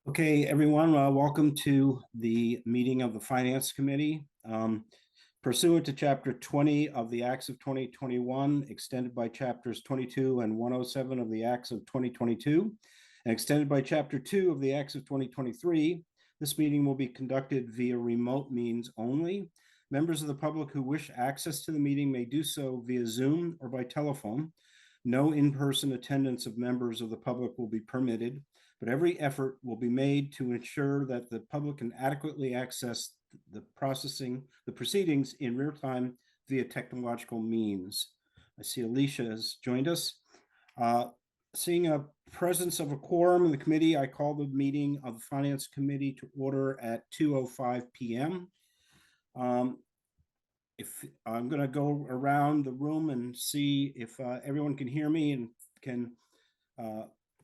Okay, everyone, welcome to the meeting of the Finance Committee. Pursuant to Chapter 20 of the Acts of 2021, extended by Chapters 22 and 107 of the Acts of 2022, and extended by Chapter 2 of the Acts of 2023, this meeting will be conducted via remote means only. Members of the public who wish access to the meeting may do so via Zoom or by telephone. No in-person attendance of members of the public will be permitted, but every effort will be made to ensure that the public can adequately access the proceedings in real time via technological means. I see Alicia has joined us. Seeing a presence of a quorum in the committee, I call the meeting of the Finance Committee to order at 2:05 p.m. If I'm going to go around the room and see if everyone can hear me and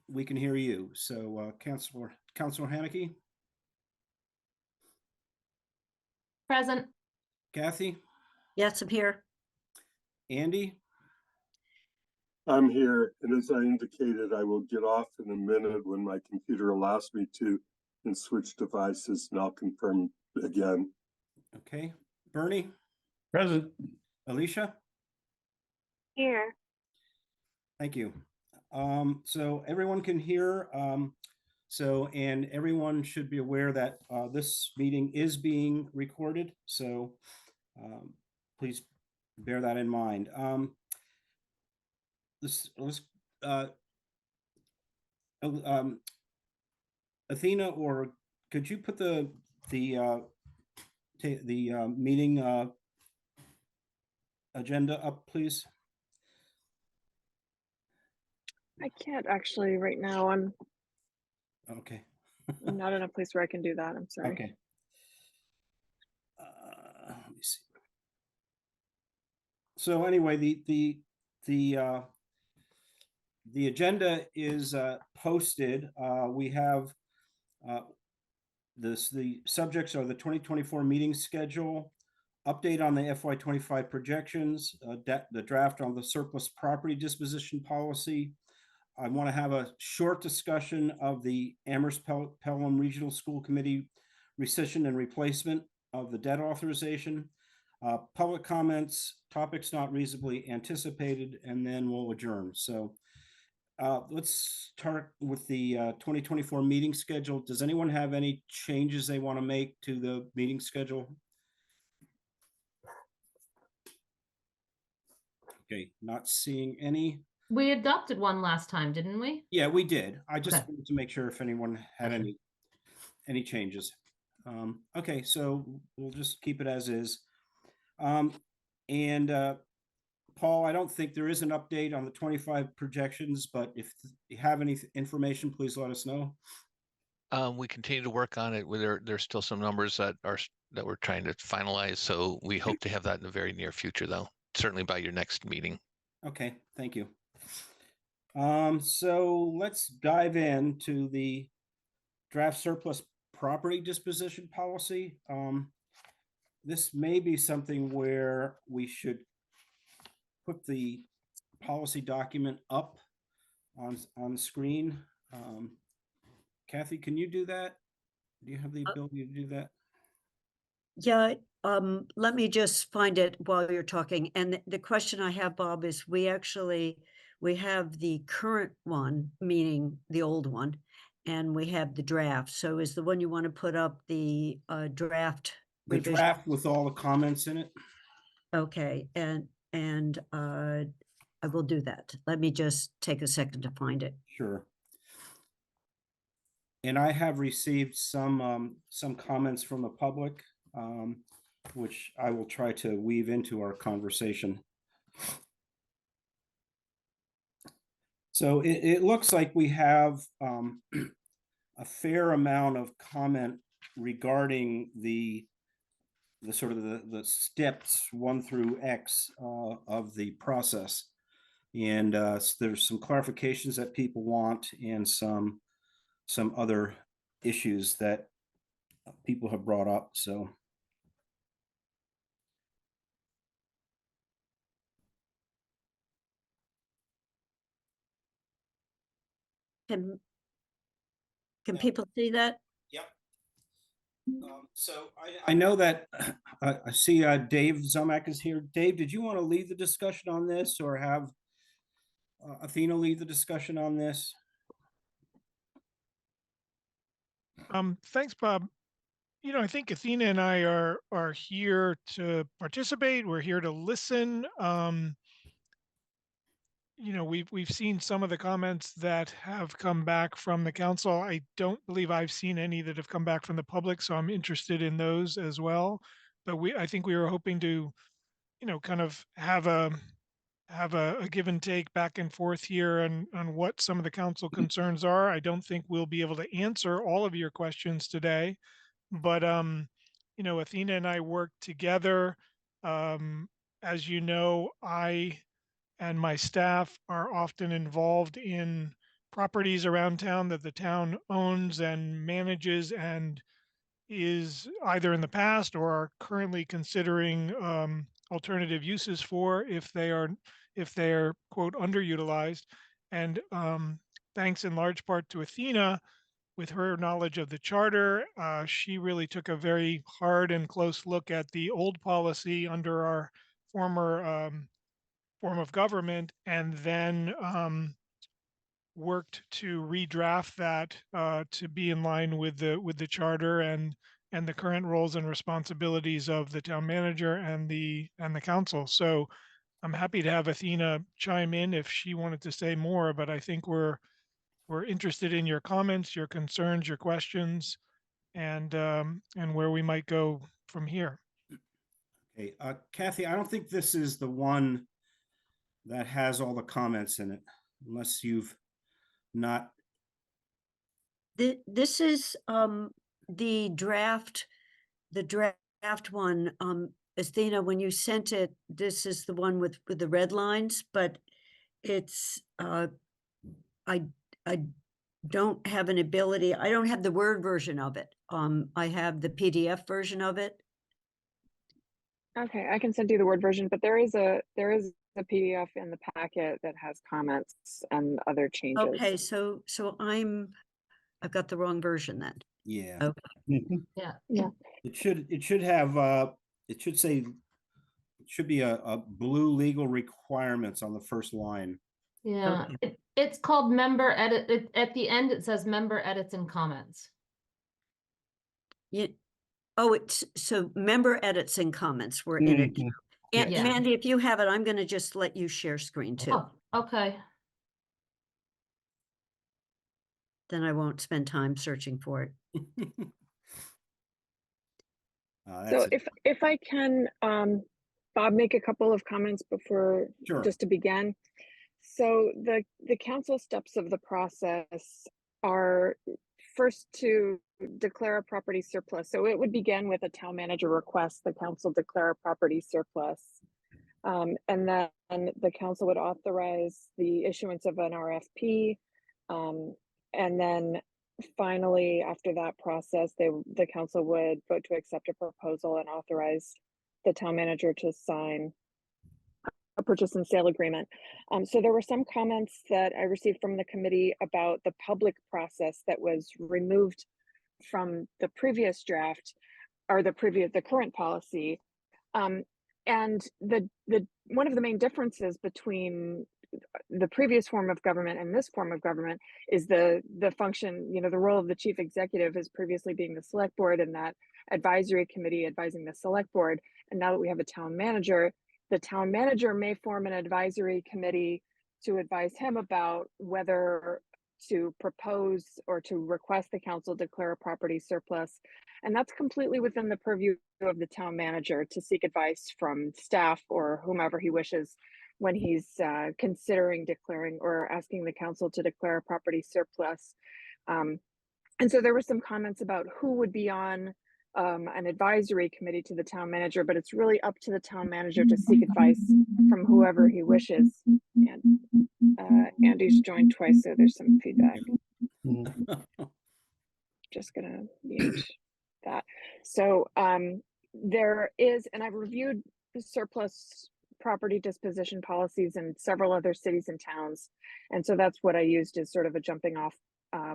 we can hear you. So Councilor Haneke. Present. Kathy. Yes, I'm here. Andy. I'm here, and as I indicated, I will get off in a minute when my computer allows me to and switch devices, and I'll confirm again. Okay. Bernie. Present. Alicia. Here. Thank you. So everyone can hear. And everyone should be aware that this meeting is being recorded. So please bear that in mind. Athena, or could you put the meeting agenda up, please? I can't actually right now. I'm okay. not in a place where I can do that. I'm sorry. Okay. Let me see. So anyway, the agenda is posted. We have the subjects are the 2024 meeting schedule, update on the FY25 projections, the draft on the surplus property disposition policy. I want to have a short discussion of the Amherst Pelham Regional School Committee rescission and replacement of the debt authorization, public comments, topics not reasonably anticipated, and then we'll adjourn. So let's start with the 2024 meeting schedule. Does anyone have any changes they want to make to the meeting schedule? Okay, not seeing any. We adopted one last time, didn't we? Yeah, we did. I just wanted to make sure if anyone had any changes. Okay, so we'll just keep it as is. Paul, I don't think there is an update on the 25 projections, but if you have any information, please let us know. We continue to work on it. There's still some numbers that we're trying to finalize, so we hope to have that in the very near future, though. Certainly by your next meeting. Okay, thank you. So let's dive into the draft surplus property disposition policy. This may be something where we should put the policy document up on the screen. Kathy, can you do that? Do you have the ability to do that? Yeah, let me just find it while you're talking. And the question I have, Bob, is we have the current one, meaning the old one, and we have the draft. So is the one you want to put up the draft? The revision? Draft with all the comments in it? Okay, and I will do that. Let me just take a second to find it. Sure. And I have received some comments from the public, which I will try to weave into our conversation. So it looks like we have a fair amount of comment regarding the sort of the steps 1 through X of the process. And there's some clarifications that people want and some other issues that people have brought up. So Can Yeah. people see that? Yep. So I know that I see Dave Zomack is here. Dave, did you want to lead the discussion on this or have Athena lead the discussion on this? Thanks, Bob. You know, I think Athena and I are here to participate. We're here to listen. You know, we've seen some of the comments that have come back from the council. I don't believe I've seen any that have come back from the public, so I'm interested in those as well. But I think we were hoping to, you know, kind of have a give and take back and forth here on what some of the council concerns are. I don't think we'll be able to answer all of your questions today, but you know, Athena and I worked together. As you know, I and my staff are often involved in properties around town that the town owns and manages and is either in the past or are currently considering alternative uses for if they're quote underutilized. And thanks in large part to Athena, with her knowledge of the charter, she really took a very hard and close look at the old policy under our former form of government, and then worked to redraft that to be in line with the charter and the current roles and responsibilities of the town manager and the council. So I'm happy to have Athena chime in if she wanted to say more, but I think we're interested in your comments, your concerns, your questions, and where we might go from here. Okay, Kathy, I don't think this is the one that has all the comments in it, unless you've not. This is the draft one. Athena, when you sent it, this is the one with the red lines, but it's I don't have an ability. I don't have the Word version of it. I have the PDF version of it. Okay, I can send you the Word version, but there is a PDF in the packet that has comments and other changes. Okay, so I've got the wrong version then. Yeah. Okay. Yeah. It should have it should say, it should be a blue legal requirements on the first line. Yeah. Okay. It's called member edit. At the end, it says member edits and comments. Yeah. Oh, it's so member edits and comments were in it. And Yeah. Mandy, if you have it, I'm going to just let you share screen too. Oh, okay. Then I won't spend time searching for it. So if I can, Bob, make a couple of comments before, Sure. just to begin. So the council steps of the process are first to declare a property surplus. So it would begin with a town manager request, the council declare a property surplus. And then the council would authorize the issuance of an RFP. And then finally, after that process, the council would vote to accept a proposal and authorize the town manager to sign a purchase and sale agreement. So there were some comments that I received from the committee about the public process that was removed from the previous draft or the current policy. And the one of the main differences between the previous form of government and this form of government is the function, you know, the role of the chief executive is previously being the select board and that advisory committee advising the select board. And now that we have a town manager, the town manager may form an advisory committee to advise him about whether to propose or to request the council declare a property surplus. And that's completely within the purview of the town manager to seek advice from staff or whomever he wishes when he's considering declaring or asking the council to declare a property surplus. And so there were some comments about who would be on an advisory committee to the town manager, but it's really up to the town manager to seek advice from whoever he wishes. And Andy's joined twice, so there's some feedback. Just gonna mute that. So there is, and I've reviewed the surplus property disposition policies in several other cities and towns. And so that's what I used as sort of a jumping off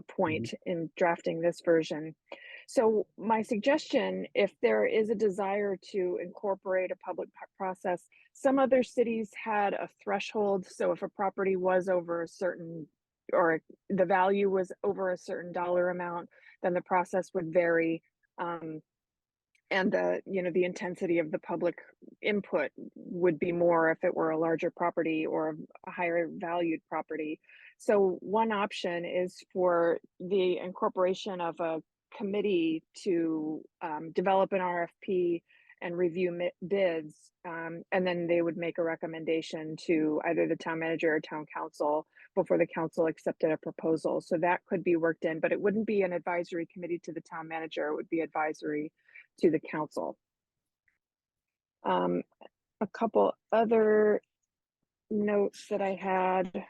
point in drafting this version. So my suggestion, if there is a desire to incorporate a public process, some other cities had a threshold. So if a property was over a certain, or the value was over a certain dollar amount, then the process would vary. And the intensity of the public input would be more if it were a larger property or a higher valued property. So one option is for the incorporation of a committee to develop an RFP and review bids, and then they would make a recommendation to either the town manager or town council before the council accepted a proposal. So that could be worked in, but it wouldn't be an advisory committee to the town manager. It would be advisory to the council. A couple other notes that I had.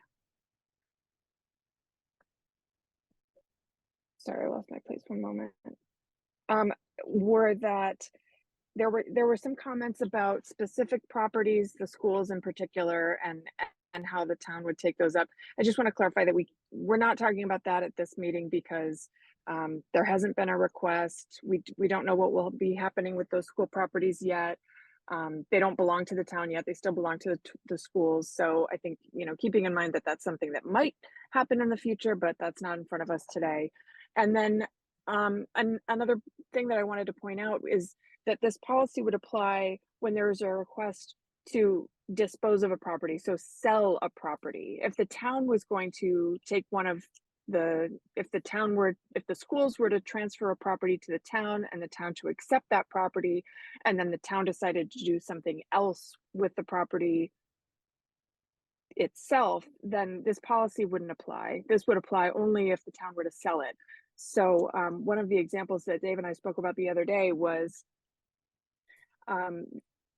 Sorry, I lost my place one moment. Were that there were some comments about specific properties, the schools in particular, and how the town would take those up. I just want to clarify that we're not talking about that at this meeting because there hasn't been a request. We don't know what will be happening with those school properties yet. They don't belong to the town yet. They still belong to the schools. So I think, keeping in mind that that's something that might happen in the future, but that's not in front of us today. And then another thing that I wanted to point out is that this policy would apply when there's a request to dispose of a property, so sell a property. If the town was going to take if the schools were to transfer a property to the town and the town to accept that property, and then the town decided to do something else with the property itself, then this policy wouldn't apply. This would apply only if the town were to sell it. So one of the examples that Dave and I spoke about the other day was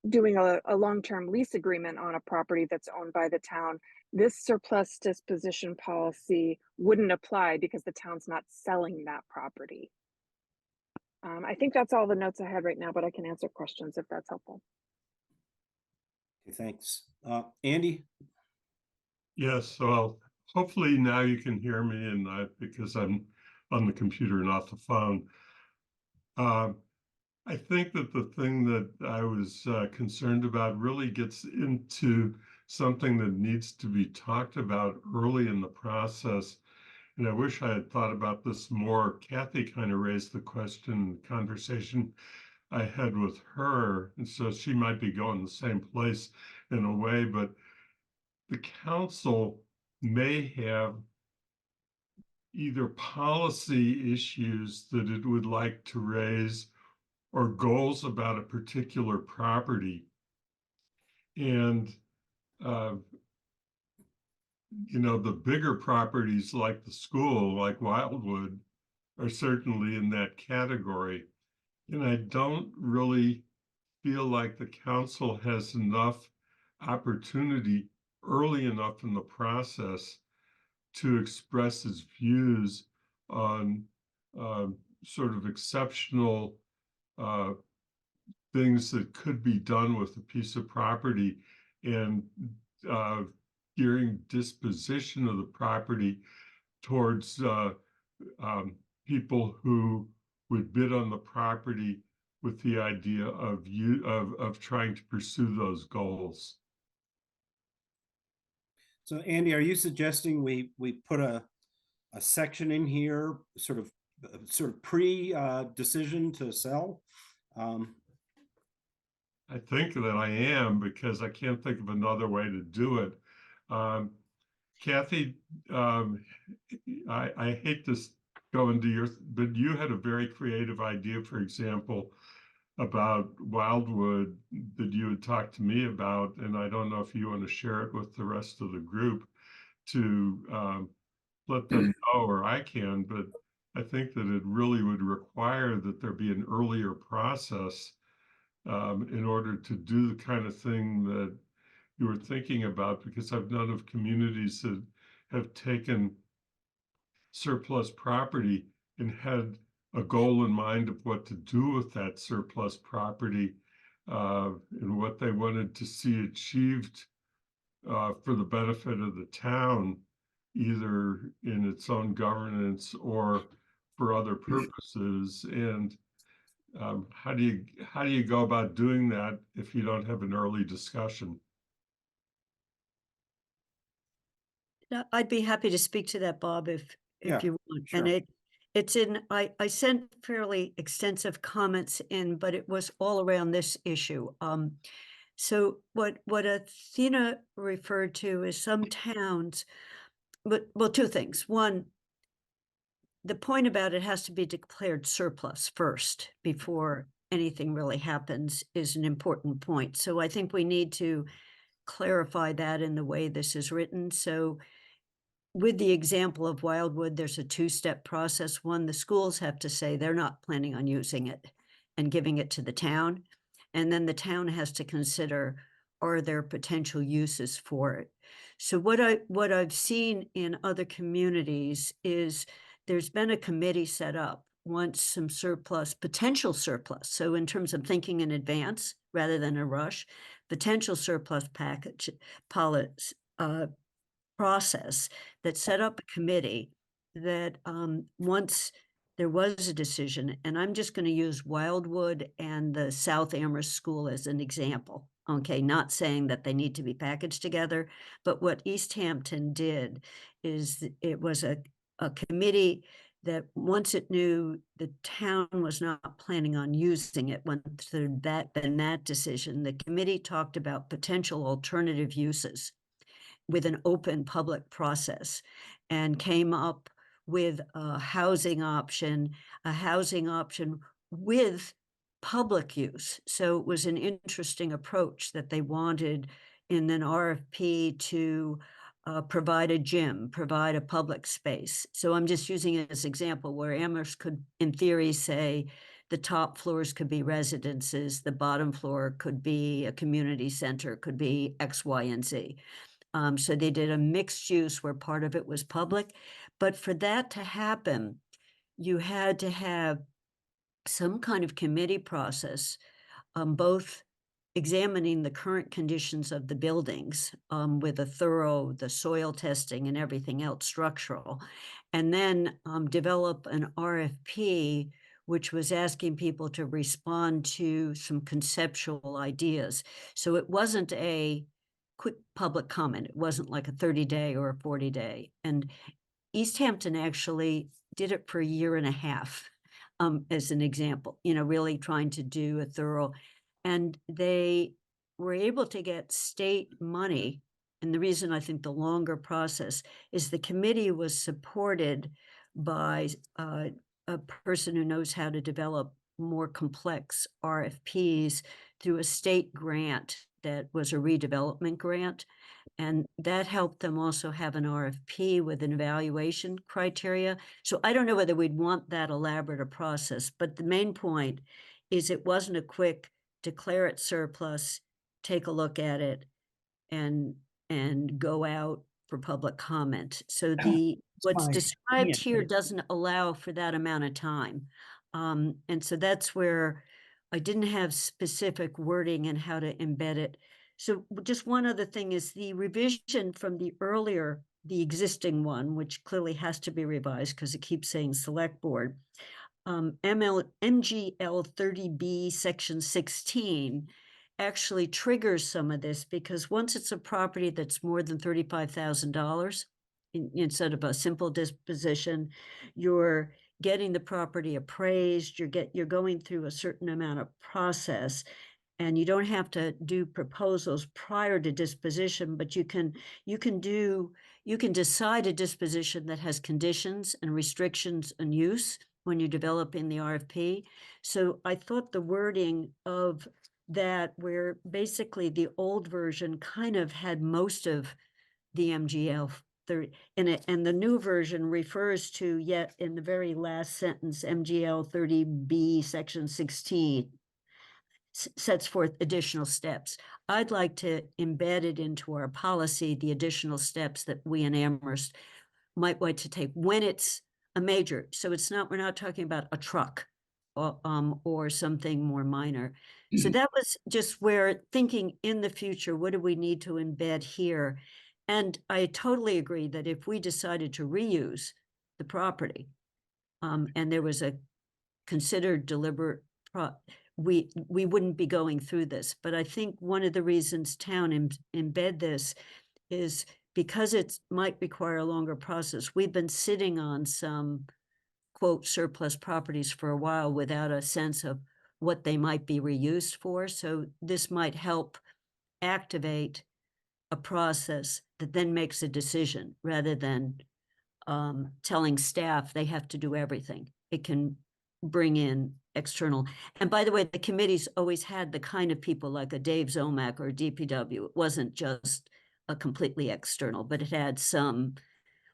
doing a long-term lease agreement on a property that's owned by the town. This surplus disposition policy wouldn't apply because the town's not selling that property. I think that's all the notes I had right now, but I can answer questions if that's helpful. Okay, thanks. Andy? Yes, well, hopefully now you can hear me, and because I'm on the computer and off the phone. I think that the thing that I was concerned about really gets into something that needs to be talked about early in the process. And I wish I had thought about this more. Kathy kind of raised the question, conversation I had with her. And so she might be going the same place in a way, but the council may have either policy issues that it would like to raise or goals about a particular property. And, the bigger properties like the school, like Wildwood, are certainly in that category. And I don't really feel like the council has enough opportunity early enough in the process to express its views on sort of exceptional things that could be done with a piece of property, and gearing disposition of the property towards people who would bid on the property with the idea of trying to pursue those goals. So Andy, are you suggesting we put a section in here, sort of pre decision to sell? I think that I am, because I can't think of another way to do it. Kathy, I hate to go into but you had a very creative idea, for example, about Wildwood that you had talked to me about, and I don't know if you want to share it with the rest of the group to let them know, or I can, but I think that it really would require that there be an earlier process in order to do the kind of thing that you were thinking about, because I've known of communities that have taken surplus property and had a goal in mind of what to do with that surplus property and what they wanted to see achieved for the benefit of the town. either in its own governance or for other purposes. And how do you go about doing that if you don't have an early discussion? Yeah, I'd be happy to speak to that, Bob, Yeah, if you want. sure. And it's in, I sent fairly extensive comments in, but it was all around this issue. So what Athena referred to is some towns, but well, two things. One, the point about it has to be declared surplus first before anything really happens is an important point. So I think we need to clarify that in the way this is written. So with the example of Wildwood, there's a two-step process. One, the schools have to say they're not planning on using it and giving it to the town. And then the town has to consider, are there potential uses for it? So what I've seen in other communities is there's been a committee set up once some surplus, potential surplus. So in terms of thinking in advance rather than a rush, potential surplus package policy, process that set up a committee that once there was a decision, and I'm just going to use Wildwood and the South Amherst School as an example. Okay, not saying that they need to be packaged together, but what East Hampton did is it was a committee that once it knew the town was not planning on using it, went through that decision, the committee talked about potential alternative uses with an open public process and came up with a housing option with public use. So it was an interesting approach that they wanted in an RFP to provide a gym, provide a public space. So I'm just using it as an example where Amherst could, in theory, say the top floors could be residences, the bottom floor could be a community center, could be X, Y, and Z. So they did a mixed use where part of it was public. But for that to happen, you had to have some kind of committee process, both examining the current conditions of the buildings with the soil testing and everything else structural, and then develop an RFP, which was asking people to respond to some conceptual ideas. So it wasn't a quick public comment. It wasn't like a 30-day or a 40-day. And East Hampton actually did it for a year and a half, as an example, really trying to do a thorough, and they were able to get state money. And the reason I think the longer process is the committee was supported by a person who knows how to develop more complex RFPs through a state grant that was a redevelopment grant. And that helped them also have an RFP with an evaluation criteria. So I don't know whether we'd want that elaborate a process, but the main point is it wasn't a quick declare it surplus, take a look at it, and go out for public comment. So what's my described opinion. here doesn't allow for that amount of time. And so that's where I didn't have specific wording and how to embed it. So just one other thing is the revision from the existing one, which clearly has to be revised because it keeps saying select board. MGL 30B section 16 actually triggers some of this because once it's a property that's more than $35,000, instead of a simple disposition, you're getting the property appraised, you're going through a certain amount of process, and you don't have to do proposals prior to disposition, but you can decide a disposition that has conditions and restrictions and use when you're developing the RFP. So I thought the wording of that, where basically the old version kind of had most of the MGL 30 in it, and the new version refers to, yet in the very last sentence, MGL 30B section 16 sets forth additional steps. I'd like to embed it into our policy, the additional steps that we in Amherst might want to take when it's a major. So we're not talking about a truck or something more minor. So that was just where thinking in the future, what do we need to embed here? And I totally agree that if we decided to reuse the property, and there was a considered deliberate we wouldn't be going through this. But I think one of the reasons town embed this is because it might require a longer process. We've been sitting on some quote surplus properties for a while without a sense of what they might be reused for. So this might help activate a process that then makes a decision rather than telling staff they have to do everything. It can bring in external. And by the way, the committee's always had the kind of people like a Dave Zomack or DPW. It wasn't just a completely external, but it had some,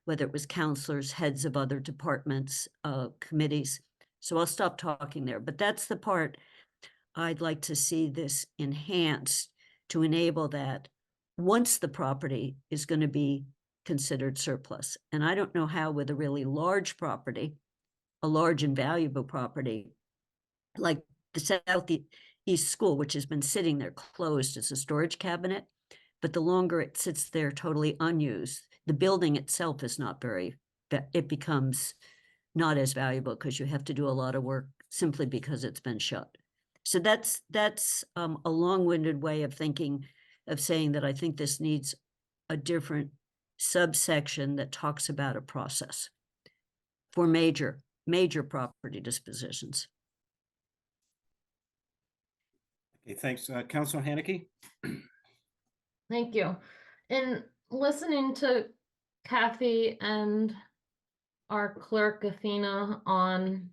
whether it was counselors, heads of other departments, committees. So I'll stop talking there, but that's the part I'd like to see this enhanced to enable that once the property is going to be considered surplus. And I don't know how with a really large property, a large and valuable property, like the Southeast School, which has been sitting there closed as a storage cabinet, but the longer it sits there totally unused, the building itself is not very, it becomes not as valuable because you have to do a lot of work simply because it's been shut. So that's a long-winded way of thinking, of saying that I think this needs a different subsection that talks about a process for major property dispositions. Okay, thanks. Councilor Haneke? Thank you. In listening to Kathy and our clerk Athena on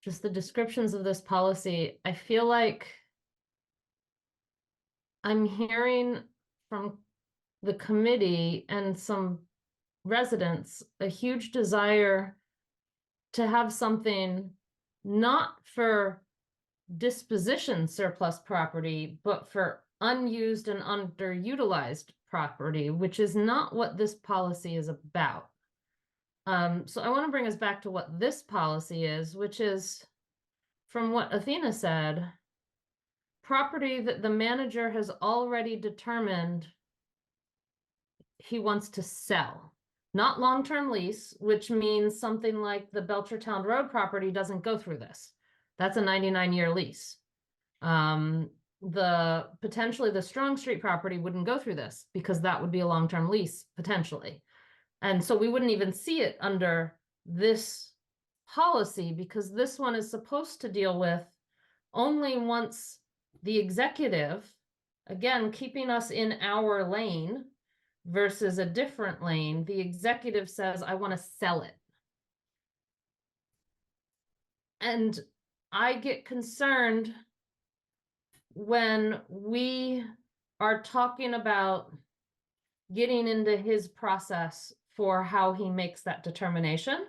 just the descriptions of this policy, I feel like I'm hearing from the committee and some residents a huge desire to have something not for disposition surplus property, but for unused and underutilized property, which is not what this policy is about. So I want to bring us back to what this policy is, which is, from what Athena said, property that the manager has already determined he wants to sell. Not long-term lease, which means something like the Belchertown Road property doesn't go through this. That's a 99-year lease. Potentially the Strong Street property wouldn't go through this because that would be a long-term lease, potentially. And so we wouldn't even see it under this policy because this one is supposed to deal with only once the executive, again, keeping us in our lane versus a different lane, the executive says, I want to sell it. And I get concerned when we are talking about getting into his process for how he makes that determination,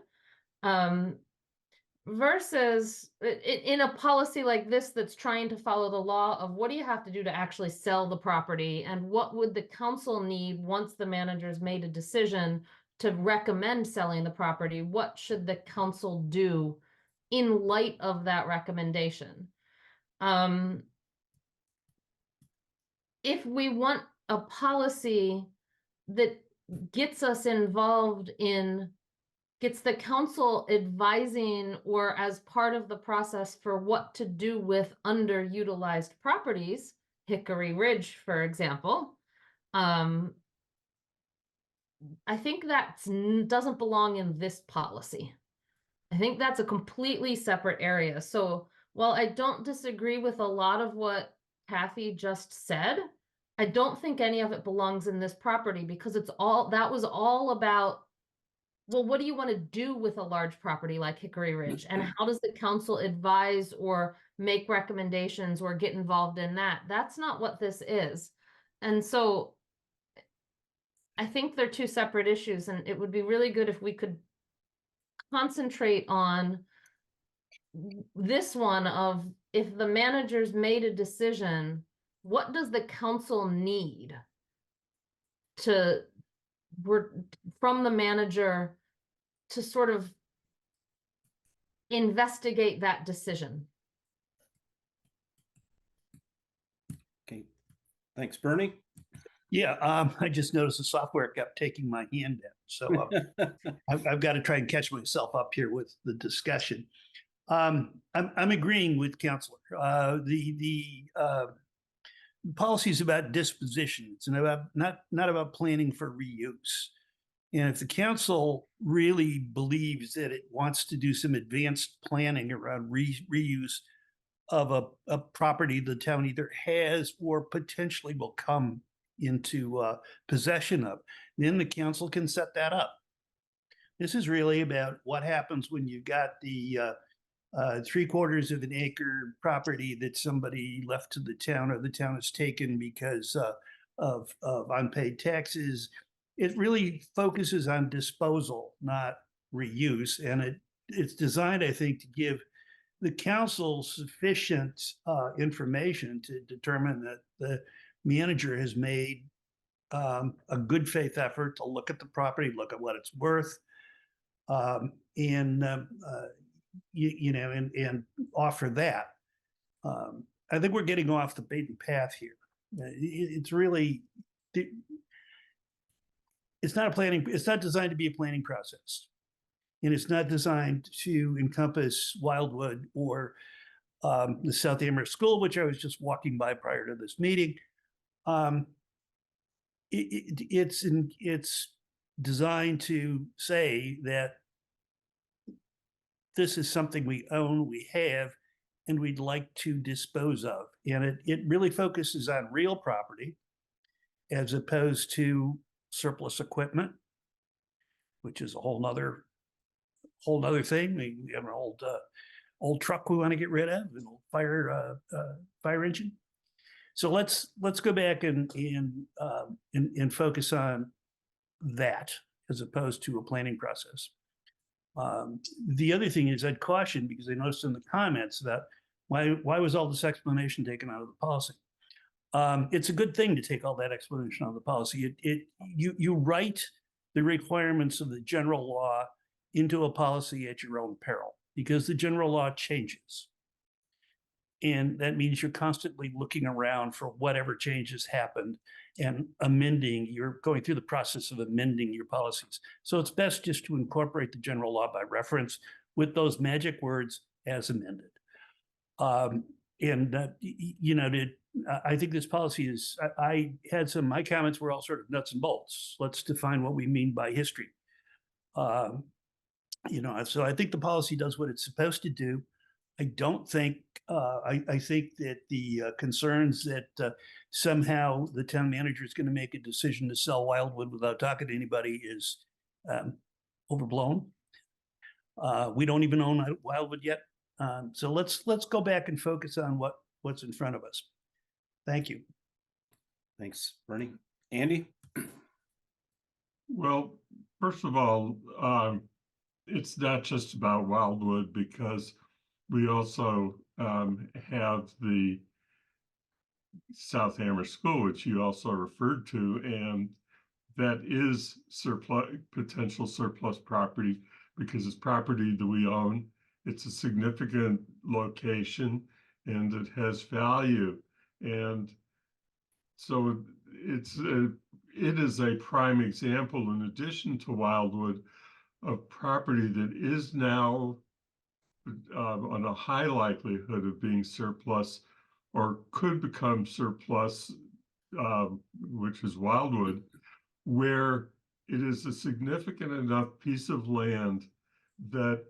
versus in a policy like this that's trying to follow the law of what do you have to do to actually sell the property, and what would the council need once the manager's made a decision to recommend selling the property? What should the council do in light of that recommendation? If we want a policy that gets us involved in, gets the council advising or as part of the process for what to do with underutilized properties, Hickory Ridge, for example, I think that doesn't belong in this policy. I think that's a completely separate area. So while I don't disagree with a lot of what Kathy just said, I don't think any of it belongs in this property because that was all about, well, what do you want to do with a large property like Hickory Ridge? And how does the council advise or make recommendations or get involved in that? That's not what this is. And so I think they're two separate issues, and it would be really good if we could concentrate on this one of, if the manager's made a decision, what does the council need from the manager to sort of investigate that decision? Okay, thanks, Bernie. Yeah, I just noticed the software kept taking my hand down. So I've got to try and catch myself up here with the discussion. I'm agreeing with Counselor. The policy is about disposition. It's not about planning for reuse. And if the council really believes that it wants to do some advanced planning around reuse of a property the town either has or potentially will come into possession of, then the council can set that up. This is really about what happens when you've got the 3/4 of an acre property that somebody left to the town or the town has taken because of unpaid taxes. It really focuses on disposal, not reuse. And it's designed, I think, to give the council sufficient information to determine that the manager has made a good faith effort to look at the property, look at what it's worth, and offer that. I think we're getting off the beaten path here. It's really, it's not designed to be a planning process. And it's not designed to encompass Wildwood or the South Amherst School, which I was just walking by prior to this meeting. It's designed to say that this is something we own, we have, and we'd like to dispose of. And it really focuses on real property as opposed to surplus equipment, which is a whole nother thing. We have an old truck we want to get rid of, an old fire engine. So let's go back and focus on that as opposed to a planning process. The other thing is I'd caution, because I noticed in the comments that why was all this explanation taken out of the policy? It's a good thing to take all that explanation out of the policy. You write the requirements of the general law into a policy at your own peril, because the general law changes. And that means you're constantly looking around for whatever changes happened and you're going through the process of amending your policies. So it's best just to incorporate the general law by reference with those magic words as amended. I think this policy is, my comments were all sort of nuts and bolts. Let's define what we mean by history. So I think the policy does what it's supposed to do. I don't think, I think that the concerns that somehow the town manager is going to make a decision to sell Wildwood without talking to anybody is overblown. We don't even own Wildwood yet. So let's go back and focus on what's in front of us. Thank you. Thanks, Bernie. Andy? Well, first of all, it's not just about Wildwood, because we also have the South Amherst School, which you also referred to, and that is potential surplus property, because it's property that we own. It's a significant location and it has value. And so it is a prime example, in addition to Wildwood, of property that is now on a high likelihood of being surplus or could become surplus, which is Wildwood, where it is a significant enough piece of land that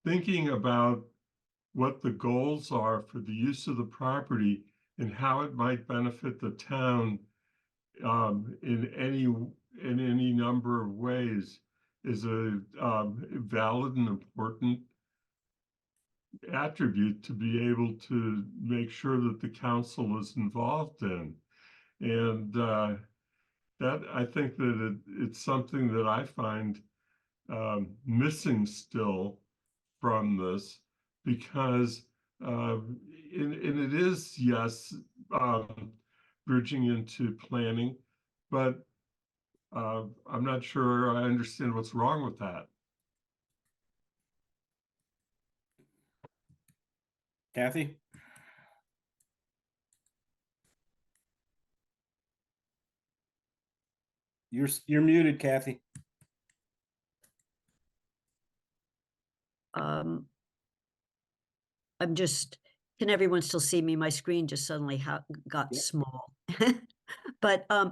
thinking about what the goals are for the use of the property and how it might benefit the town in any number of ways is a valid and important attribute to be able to make sure that the council is involved in. And that, I think that it's something that I find missing still from this, because and it is, yes, bridging into planning, but I'm not sure I understand what's wrong with that. Kathy? You're muted, Kathy. I'm just, can everyone still see me? My screen just suddenly got Yep. small. But I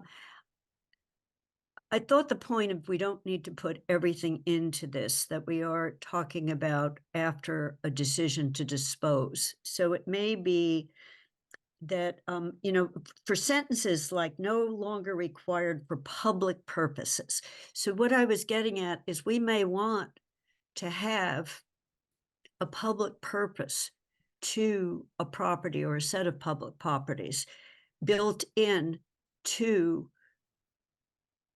thought the point of we don't need to put everything into this, that we are talking about after a decision to dispose. So it may be that, for sentences like no longer required for public purposes. So what I was getting at is we may want to have a public purpose to a property or a set of public properties built in to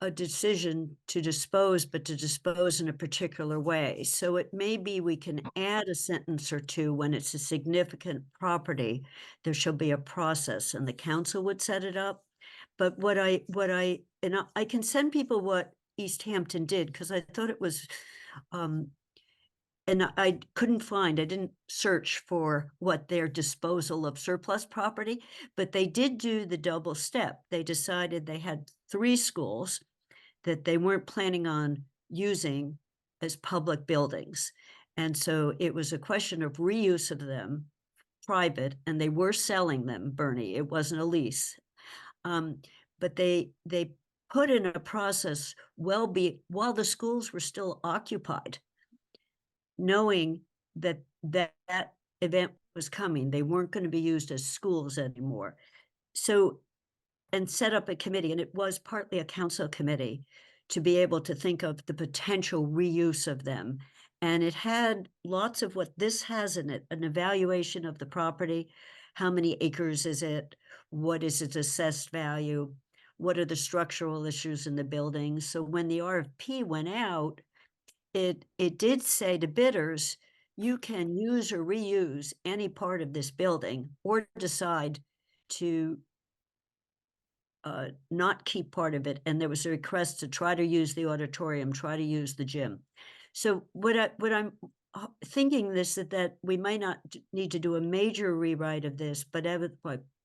a decision to dispose, but to dispose in a particular way. So it may be we can add a sentence or two when it's a significant property, there shall be a process and the council would set it up. But and I can send people what East Hampton did, because I thought it was, and I couldn't find, I didn't search for what their disposal of surplus property, but they did do the double step. They decided they had 3 schools that they weren't planning on using as public buildings. And so it was a question of reuse of them, private, and they were selling them, Bernie. It wasn't a lease. But they put in a process while the schools were still occupied, knowing that event was coming. They weren't going to be used as schools anymore. So, and set up a committee, and it was partly a council committee, to be able to think of the potential reuse of them. And it had lots of what this has in it, an evaluation of the property. How many acres is it? What is its assessed value? What are the structural issues in the building? So when the RFP went out, it did say to bidders, you can use or reuse any part of this building or decide to not keep part of it. And there was a request to try to use the auditorium, try to use the gym. So what I'm thinking that we might not need to do a major rewrite of this, but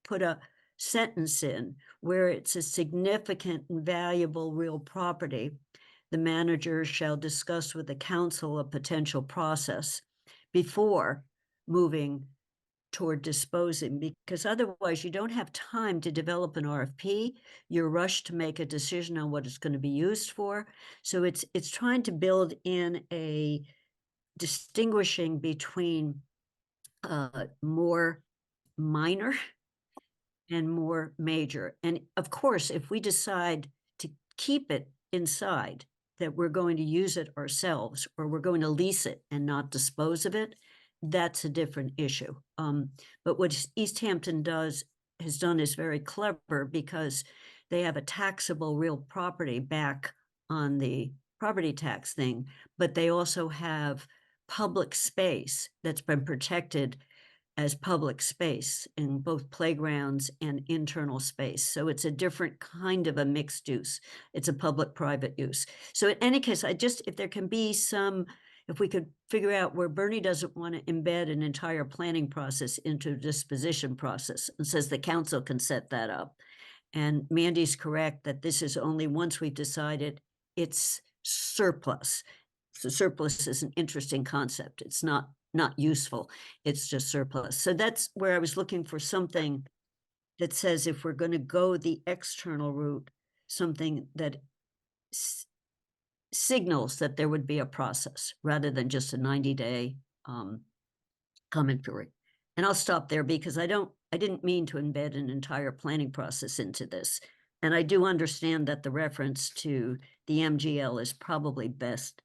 put a sentence in where it's a significant and valuable real property. The manager shall discuss with the council a potential process before moving toward disposing, because otherwise you don't have time to develop an RFP. You're rushed to make a decision on what it's going to be used for. So it's trying to build in a distinguishing between more minor and more major. And of course, if we decide to keep it inside, that we're going to use it ourselves, or we're going to lease it and not dispose of it, that's a different issue. But what East Hampton has done is very clever, because they have a taxable real property back on the property tax thing, but they also have public space that's been protected as public space in both playgrounds and internal space. So it's a different kind of a mixed use. It's a public-private use. So in any case, if there can be if we could figure out where Bernie doesn't want to embed an entire planning process into a disposition process, and says the council can set that up. And Mandy's correct that this is only once we've decided it's surplus. So surplus is an interesting concept. It's not useful. It's just surplus. So that's where I was looking for something that says, if we're going to go the external route, something that signals that there would be a process rather than just a 90-day comment period. And I'll stop there, because I didn't mean to embed an entire planning process into this. And I do understand that the reference to the MGL is probably best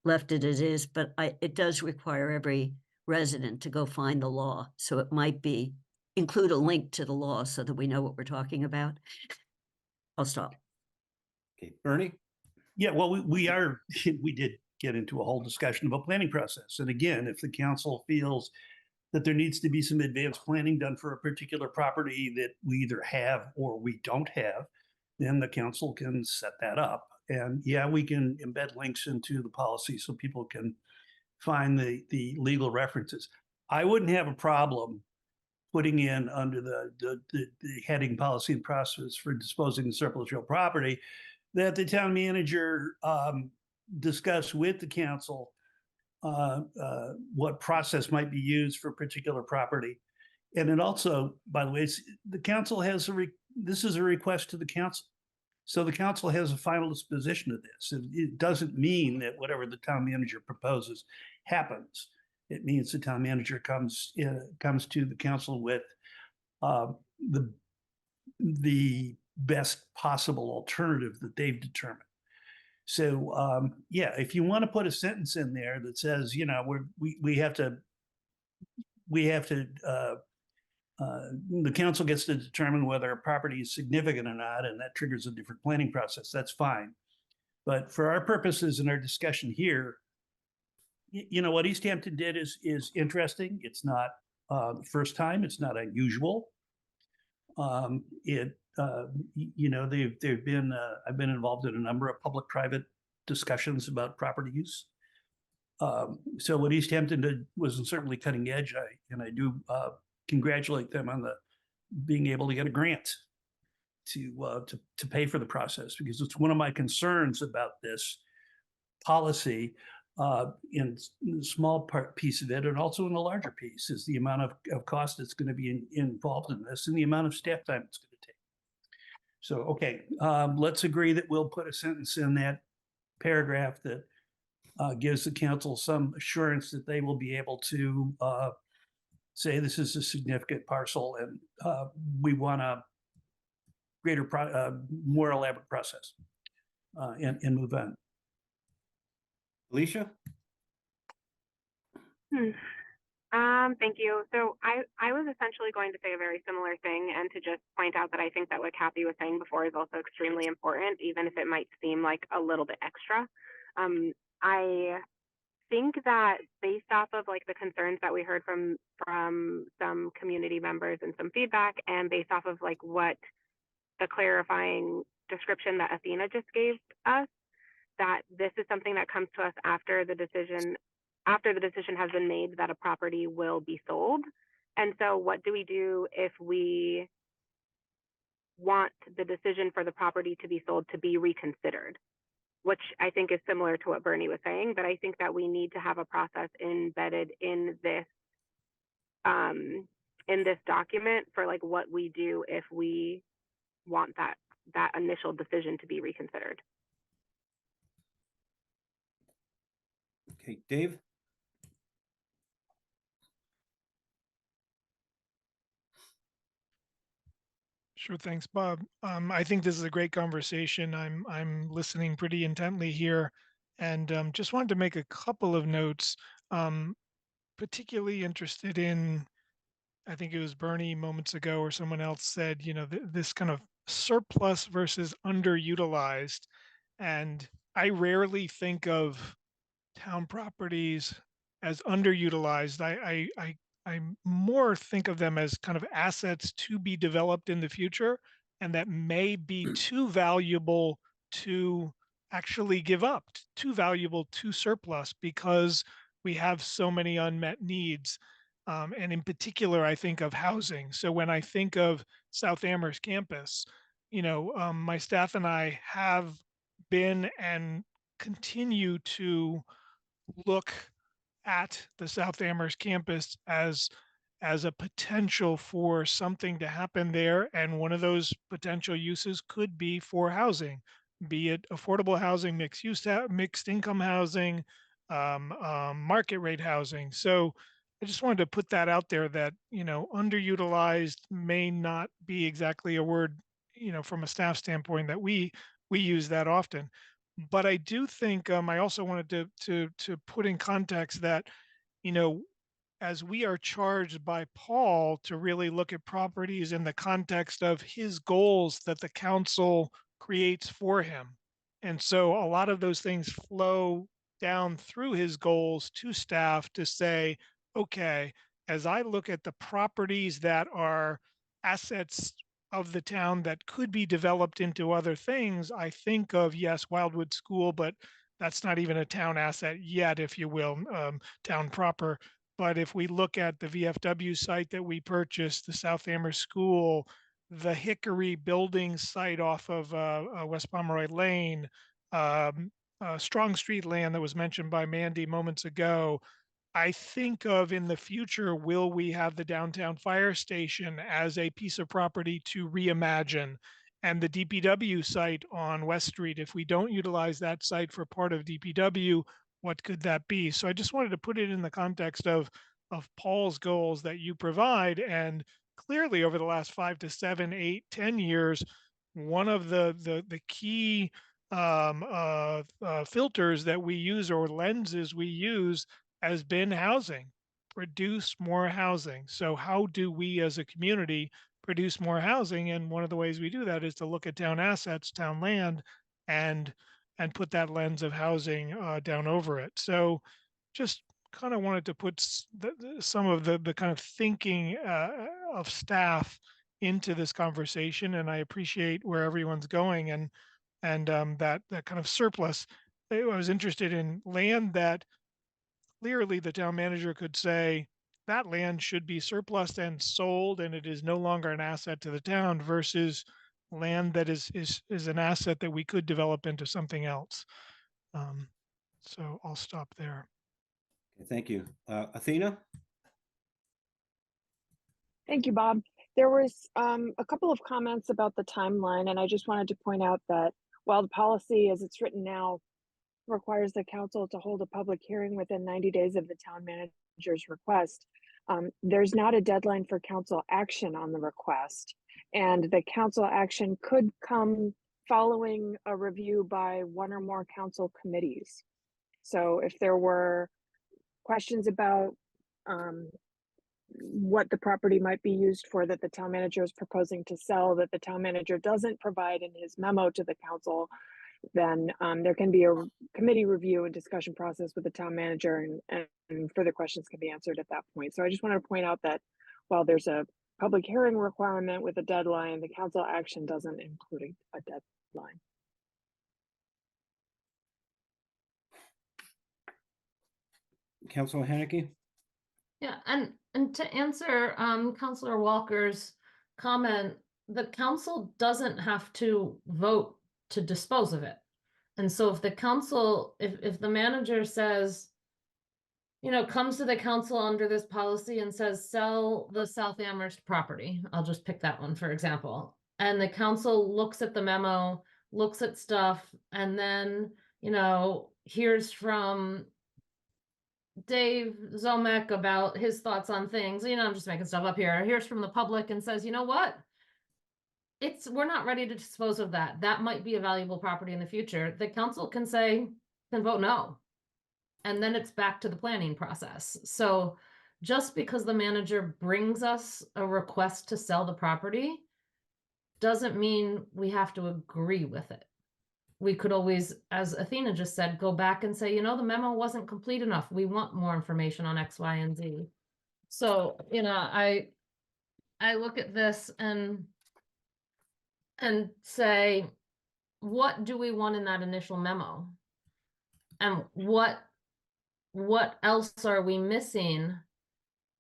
left it as is, but it does require every resident to go find the law. So it might include a link to the law so that we know what we're talking about. I'll stop. Okay, Bernie? Yeah, well, we did get into a whole discussion of a planning process. And again, if the council feels that there needs to be some advanced planning done for a particular property that we either have or we don't have, then the council can set that up. And yeah, we can embed links into the policy so people can find the legal references. I wouldn't have a problem putting in under the heading policy and process for disposing of surplus real property, that the town manager discuss with the council what process might be used for a particular property. And it also, by the way, the council has this is a request to the council. So the council has a final disposition of this. It doesn't mean that whatever the town manager proposes happens. It means the town manager comes to the council with the best possible alternative that they've determined. So yeah, if you want to put a sentence in there that says, you know, we have to the council gets to determine whether a property is significant or not, and that triggers a different planning process, that's fine. But for our purposes in our discussion here, you know, what East Hampton did is interesting. It's not the first time, it's not unusual. You know, they've been, I've been involved in a number of public-private discussions about property use. So what East Hampton did was certainly cutting edge, and I do congratulate them on being able to get a grant to pay for the process, because it's one of my concerns about this policy in the small piece of it, and also in the larger piece, is the amount of cost that's going to be involved in this and the amount of staff time it's going to take. So, okay, let's agree that we'll put a sentence in that paragraph that gives the council some assurance that they will be able to say this is a significant parcel, and we want a greater, more elaborate process, and move on. Alicia? Thank you. So I was essentially going to say a very similar thing, and to just point out that I think that what Kathy was saying before is also extremely important, even if it might seem like a little bit extra. I think that based off of like the concerns that we heard from some community members and some feedback, and based off of like what the clarifying description that Athena just gave us, that this is something that comes to us after the decision has been made that a property will be sold. And so what do we do if we want the decision for the property to be sold to be reconsidered? Which I think is similar to what Bernie was saying, but I think that we need to have a process embedded in this document for like what we do if we want that initial decision to be reconsidered. Okay, Dave? Sure, thanks, Bob. I think this is a great conversation. I'm listening pretty intently here, and just wanted to make a couple of notes. Particularly interested in, I think it was Bernie moments ago, or someone else said, you know, this kind of surplus versus underutilized, and I rarely think of town properties as underutilized. I more think of them as kind of assets to be developed in the future, and that may be too valuable to actually give up, too valuable to surplus, because we have so many unmet needs. And in particular, I think of housing. So when I think of South Amherst campus, you know, my staff and I have been and continue to look at the South Amherst campus as a potential for something to happen there. And one of those potential uses could be for housing, be it affordable housing, mixed income housing, market rate housing. So I just wanted to put that out there, that, you know, underutilized may not be exactly a word, you know, from a staff standpoint that we use that often. But I do think I also wanted to put in context that, you know, as we are charged by Paul to really look at properties in the context of his goals that the council creates for him. And so a lot of those things flow down through his goals to staff to say, okay, as I look at the properties that are assets of the town that could be developed into other things, I think of, yes, Wildwood School, but that's not even a town asset yet, if you will, town proper. But if we look at the VFW site that we purchased, the South Amherst School, the Hickory building site off of West Pomeroy Lane, Strong Street land that was mentioned by Mandy moments ago, I think of in the future, will we have the downtown fire station as a piece of property to reimagine? And the DPW site on West Street, if we don't utilize that site for part of DPW, what could that be? So I just wanted to put it in the context of Paul's goals that you provide. And clearly over the last 5 to 7, 8, 10 years, one of the key filters that we use or lenses we use has been housing. Produce more housing. So how do we as a community produce more housing? And one of the ways we do that is to look at town assets, town land, and put that lens of housing down over it. So just kind of wanted to put some of the kind of thinking of staff into this conversation, and I appreciate where everyone's going and that kind of surplus. I was interested in land that clearly the town manager could say that land should be surplus and sold, and it is no longer an asset to the town, versus land that is an asset that we could develop into something else. So I'll stop there. Thank you. Athena? Thank you, Bob. There was a couple of comments about the timeline, and I just wanted to point out that while the policy as it's written now requires the council to hold a public hearing within 90 days of the town manager's request, there's not a deadline for council action on the request. And the council action could come following a review by one or more council committees. So if there were questions about what the property might be used for that the town manager is proposing to sell that the town manager doesn't provide in his memo to the council, then there can be a committee review and discussion process with the town manager, and further questions can be answered at that point. So I just wanted to point out that while there's a public hearing requirement with a deadline, the council action doesn't include a deadline. Councilor Haneke? Yeah, and to answer Councilor Walker's comment, the council doesn't have to vote to dispose of it. And so if the council, if the manager says, you know, comes to the council under this policy and says, sell the South Amherst property, I'll just pick that one, for example. And the council looks at the memo, looks at stuff, and then, you know, hears from Dave Zomek about his thoughts on things. You know, I'm just making stuff up here. Hears from the public and says, you know what? We're not ready to dispose of that. That might be a valuable property in the future. The council can vote no. And then it's back to the planning process. So just because the manager brings us a request to sell the property doesn't mean we have to agree with it. We could always, as Athena just said, go back and say, you know, the memo wasn't complete enough. We want more information on X, Y, and Z. So, you know, I look at this and say, what do we want in that initial memo? And what else are we missing?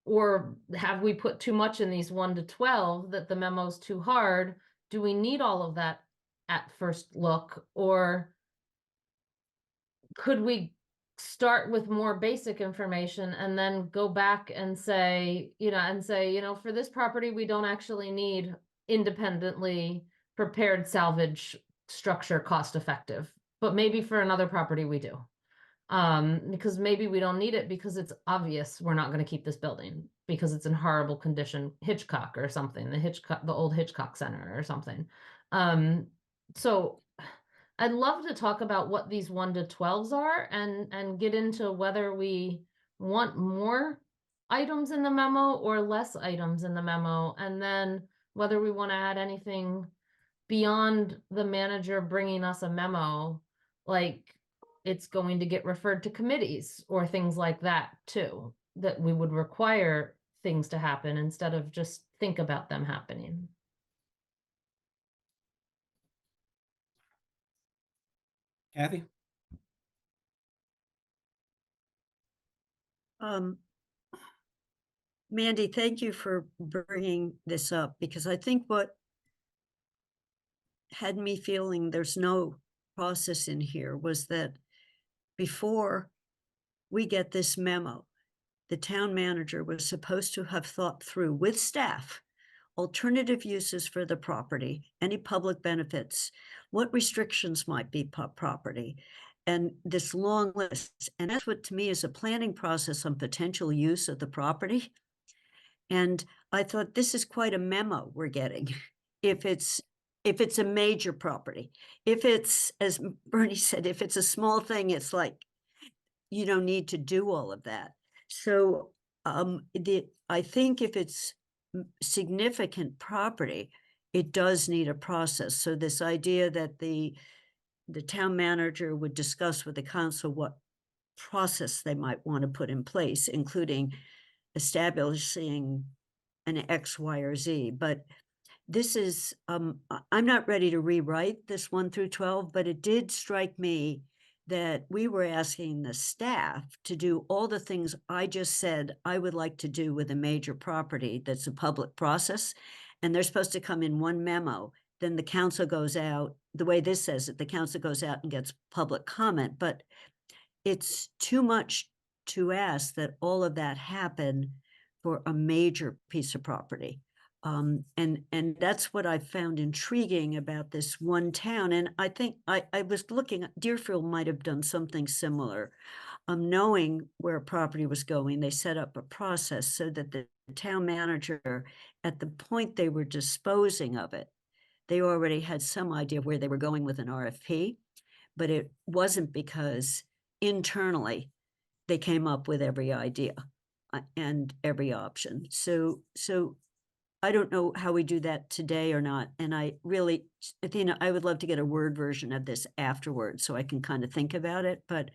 Or have we put too much in these 1 to 12 that the memo's too hard? Do we need all of that at first look? Or could we start with more basic information and then go back and say, you know, for this property, we don't actually need independently prepared salvage structure cost effective, but maybe for another property we do. Because maybe we don't need it because it's obvious we're not going to keep this building because it's in horrible condition, Hitchcock or something, the old Hitchcock Center or something. So I'd love to talk about what these 1 to 12s are and get into whether we want more items in the memo or less items in the memo, and then whether we want to add anything beyond the manager bringing us a memo, like it's going to get referred to committees or things like that too, that we would require things to happen instead of just think about them happening. Kathy? Mandy, thank you for bringing this up, because I think what had me feeling there's no process in here was that before we get this memo, the town manager was supposed to have thought through with staff alternative uses for the property, any public benefits, what restrictions might be property, and this long list. And that's what to me is a planning process on potential use of the property. And I thought this is quite a memo we're getting if it's a major property. If it's, as Bernie said, if it's a small thing, it's like you don't need to do all of that. So I think if it's significant property, it does need a process. So this idea that the town manager would discuss with the council what process they might want to put in place, including establishing an X, Y, or Z. But this is, I'm not ready to rewrite this 1 through 12, but it did strike me that we were asking the staff to do all the things I just said I would like to do with a major property that's a public process, and they're supposed to come in one memo. Then the council goes out, the way this says it, the council goes out and gets public comment, but it's too much to ask that all of that happen for a major piece of property. And that's what I found intriguing about this one town. And I think I was looking, Deerfield might have done something similar. Knowing where a property was going, they set up a process so that the town manager, at the point they were disposing of it, they already had some idea of where they were going with an RFP, but it wasn't because internally they came up with every idea and every option. So I don't know how we do that today or not. And I really, Athena, I would love to get a Word version of this afterwards so I can kind of think about it. But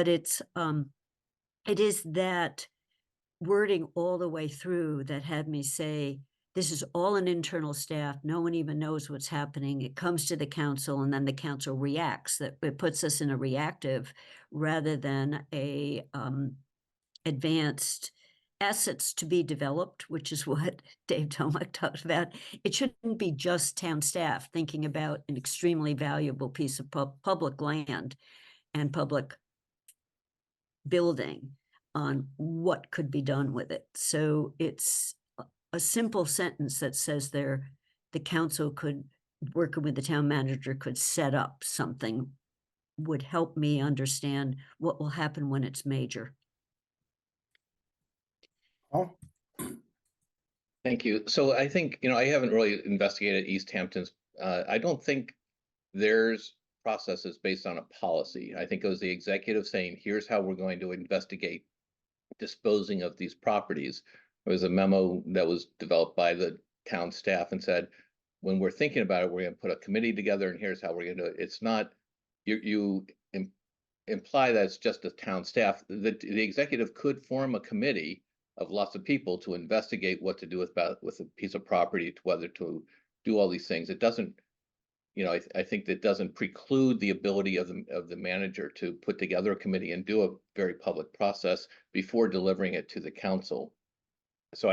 it's, it is that wording all the way through that had me say, this is all an internal staff. No one even knows what's happening. It comes to the council and then the council reacts. That it puts us in a reactive rather than a advanced assets to be developed, which is what Dave Tomac talked about. It shouldn't be just town staff thinking about an extremely valuable piece of public land and public building on what could be done with it. So it's a simple sentence that says there, the council could, working with the town manager, could set up something, would help me understand what will happen when it's major. Oh, Thank you. So I think, I haven't really investigated East Hampton's. I don't think there's processes based on a policy. I think it was the executive saying, here's how we're going to investigate disposing of these properties. There was a memo that was developed by the town staff and said, when we're thinking about it, we're going to put a committee together and here's how we're going to do it. It's not, you imply that it's just the town staff. The executive could form a committee of lots of people to investigate what to do with a piece of property, to whether to do all these things. It doesn't, I think that doesn't preclude the ability of the manager to put together a committee and do a very public process before delivering it to the council. So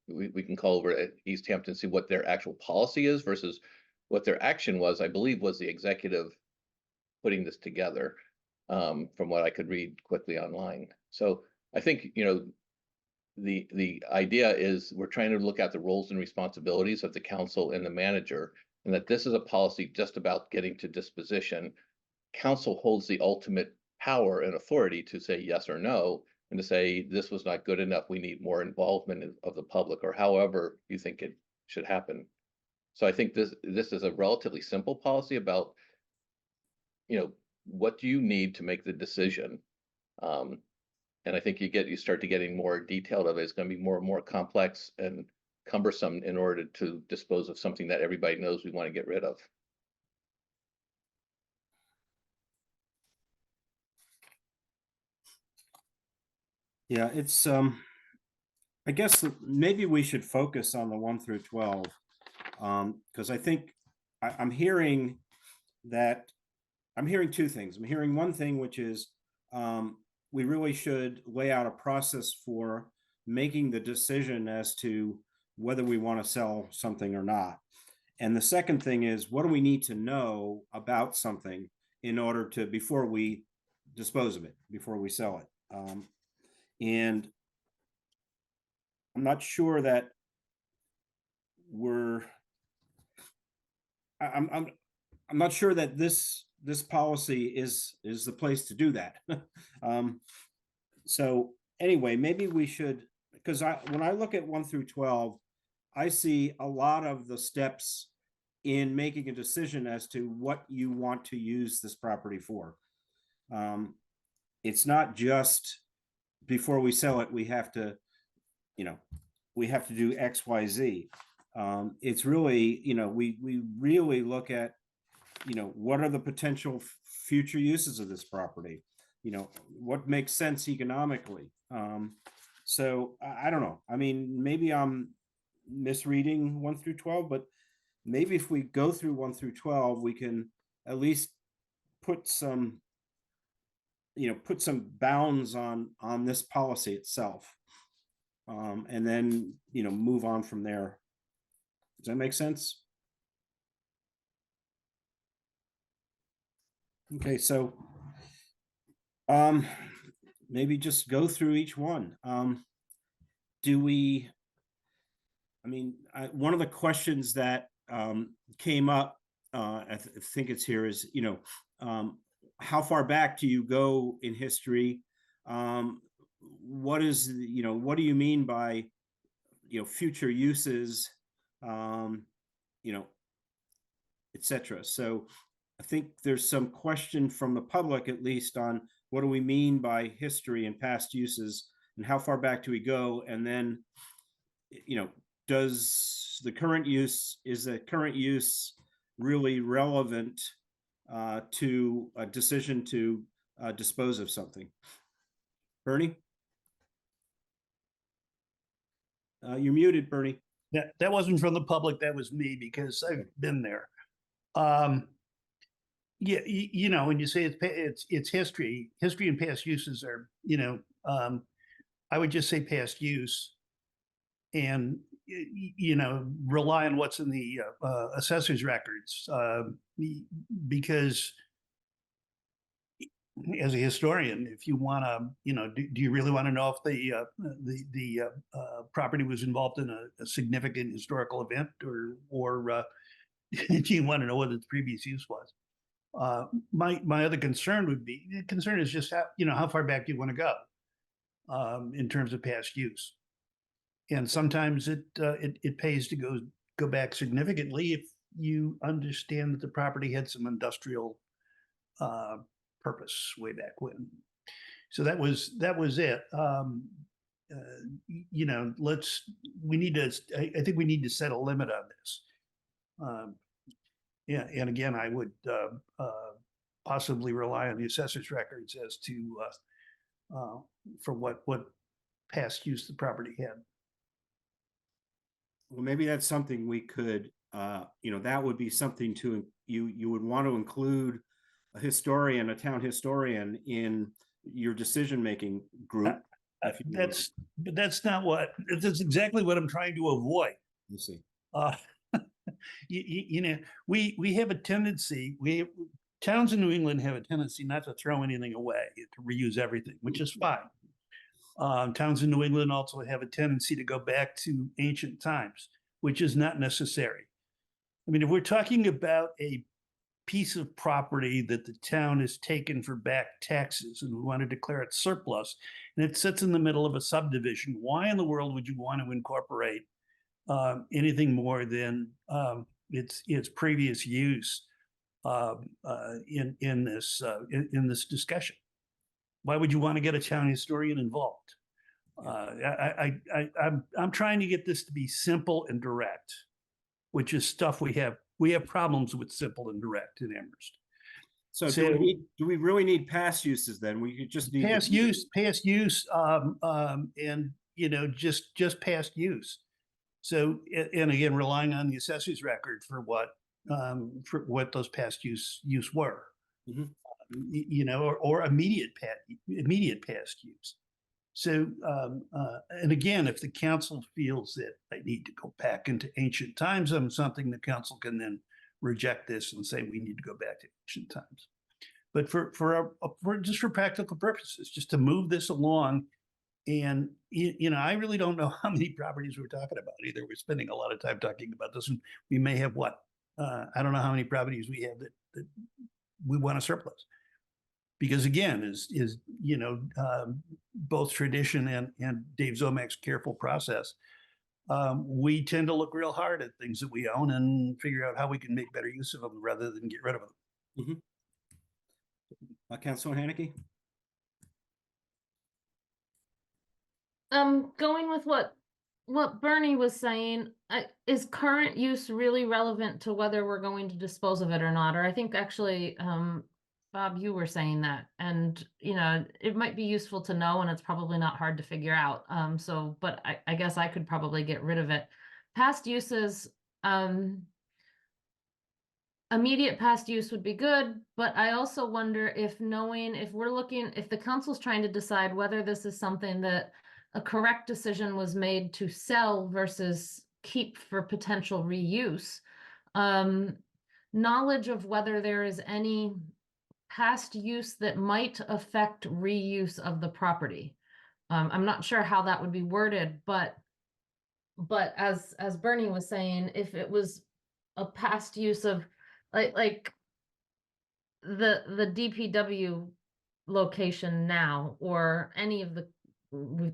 we can call over at East Hampton, see what their actual policy is versus what their action was. I believe was the executive putting this together, from what I could read quickly online. So I think, the idea is we're trying to look at the roles and responsibilities of the council and the manager, and that this is a policy just about getting to disposition. Council holds the ultimate power and authority to say yes or no, and to say this was not good enough, we need more involvement of the public, or however you think it should happen. So I think this is a relatively simple policy about, what do you need to make the decision? And I think you start to getting more detailed of it. It's going to be more and more complex and cumbersome in order to dispose of something that everybody knows we want to get rid of. yeah, it's, I guess maybe we should focus on the 1 through 12. Because I think I'm hearing two things. I'm hearing one thing, which is, we really should lay out a process for making the decision as to whether we want to sell something or not. And the second thing is, what do we need to know about something in order to, before we dispose of it, before we sell it? And I'm not sure that we're, I'm not sure that this policy is the place to do that. So anyway, maybe we should, because when I look at 1 through 12, I see a lot of the steps in making a decision as to what you want to use this property for. It's not just before we sell it, we have to, we have to do X, Y, Z. It's really, we really look at, what are the potential future uses of this property? What makes sense economically? So I don't know. I mean, maybe I'm misreading 1 through 12, but maybe if we go through 1 through 12, we can at least put some, put some bounds on this policy itself. And then, move on from there. Does that make sense? Okay, so maybe just go through each one. Do we, I mean, one of the questions that came up, I think it's here, is, how far back do you go in history? What is, what do you mean by, future uses, etc. So I think there's some question from the public, at least, on what do we mean by history and past uses, and how far back do we go? And then, is the current use really relevant to a decision to dispose of something? Bernie? You're muted, Bernie. That wasn't from the public, that was me, because I've been there. Yeah, when you say it's history and past uses are, I would just say past use, and rely on what's in the assessor's records, because as a historian, if you want to, do you really want to know if the property was involved in a significant historical event, or do you want to know what its previous use was? My other concern is just how far back do you want to go in terms of past use, and sometimes it pays to go back significantly if you understand that the property had some industrial purpose way back when. So that was it. I think we need to set a limit on this. Yeah, and again, I would possibly rely on the assessor's records as to for what past use the property had. Well, maybe that's something we could, that would be something to, you would want to include a town historian in your decision-making group. That's exactly what I'm trying to avoid. You see. We have a tendency, towns in New England have a tendency not to throw anything away, to reuse everything, which is fine. Towns in New England also have a tendency to go back to ancient times, which is not necessary. I mean, if we're talking about a piece of property that the town has taken for back taxes and we want to declare it surplus, and it sits in the middle of a subdivision, why in the world would you want to incorporate anything more than its previous use in this discussion? Why would you want to get a town historian involved? I'm trying to get this to be simple and direct, which is stuff we have problems with simple and direct in Amherst. So do we really need past uses then? We could just need past use, and just past use. So, and again, relying on the assessor's record for what those past use were, or immediate past use. So, and again, if the council feels that I need to go back into ancient times on something, the council can then reject this and say we need to go back to ancient times. But for just for practical purposes, just to move this along, and you know, I really don't know how many properties we're talking about either. We're spending a lot of time talking about this, and we may have what I don't know how many properties we have that we want to surplus. Because again, is you know, both tradition and Dave Zomek's careful process, we tend to look real hard at things that we own and figure out how we can make better use of them rather than get rid of them. Councilor Haneke? Going with what Bernie was saying, is current use really relevant to whether we're going to dispose of it or not? Or I think actually, Bob, you were saying that, and you know, it might be useful to know, and it's probably not hard to figure out. So, but I guess I could probably get rid of it. Past uses, immediate past use would be good, but I also wonder if if the council's trying to decide whether this is something that a correct decision was made to sell versus keep for potential reuse. Knowledge of whether there is any past use that might affect reuse of the property. I'm not sure how that would be worded, but as Bernie was saying, if it was a past use of like the DPW location now, or any of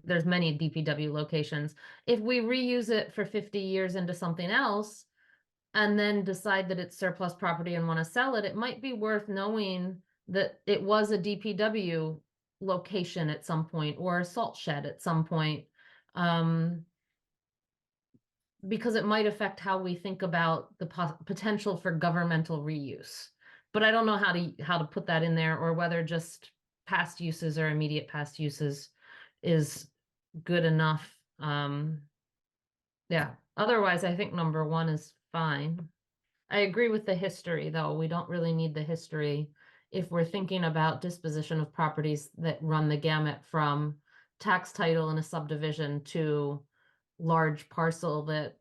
there's many DPW locations, if we reuse it for 50 years into something else and then decide that it's surplus property and want to sell it, it might be worth knowing that it was a DPW location at some point or a salt shed at some point. Because it might affect how we think about the potential for governmental reuse. But I don't know how to put that in there, or whether just past uses or immediate past uses is good enough. Yeah, otherwise I think number one is fine. I agree with the history, though. We don't really need the history if we're thinking about disposition of properties that run the gamut from tax title in a subdivision to large parcel that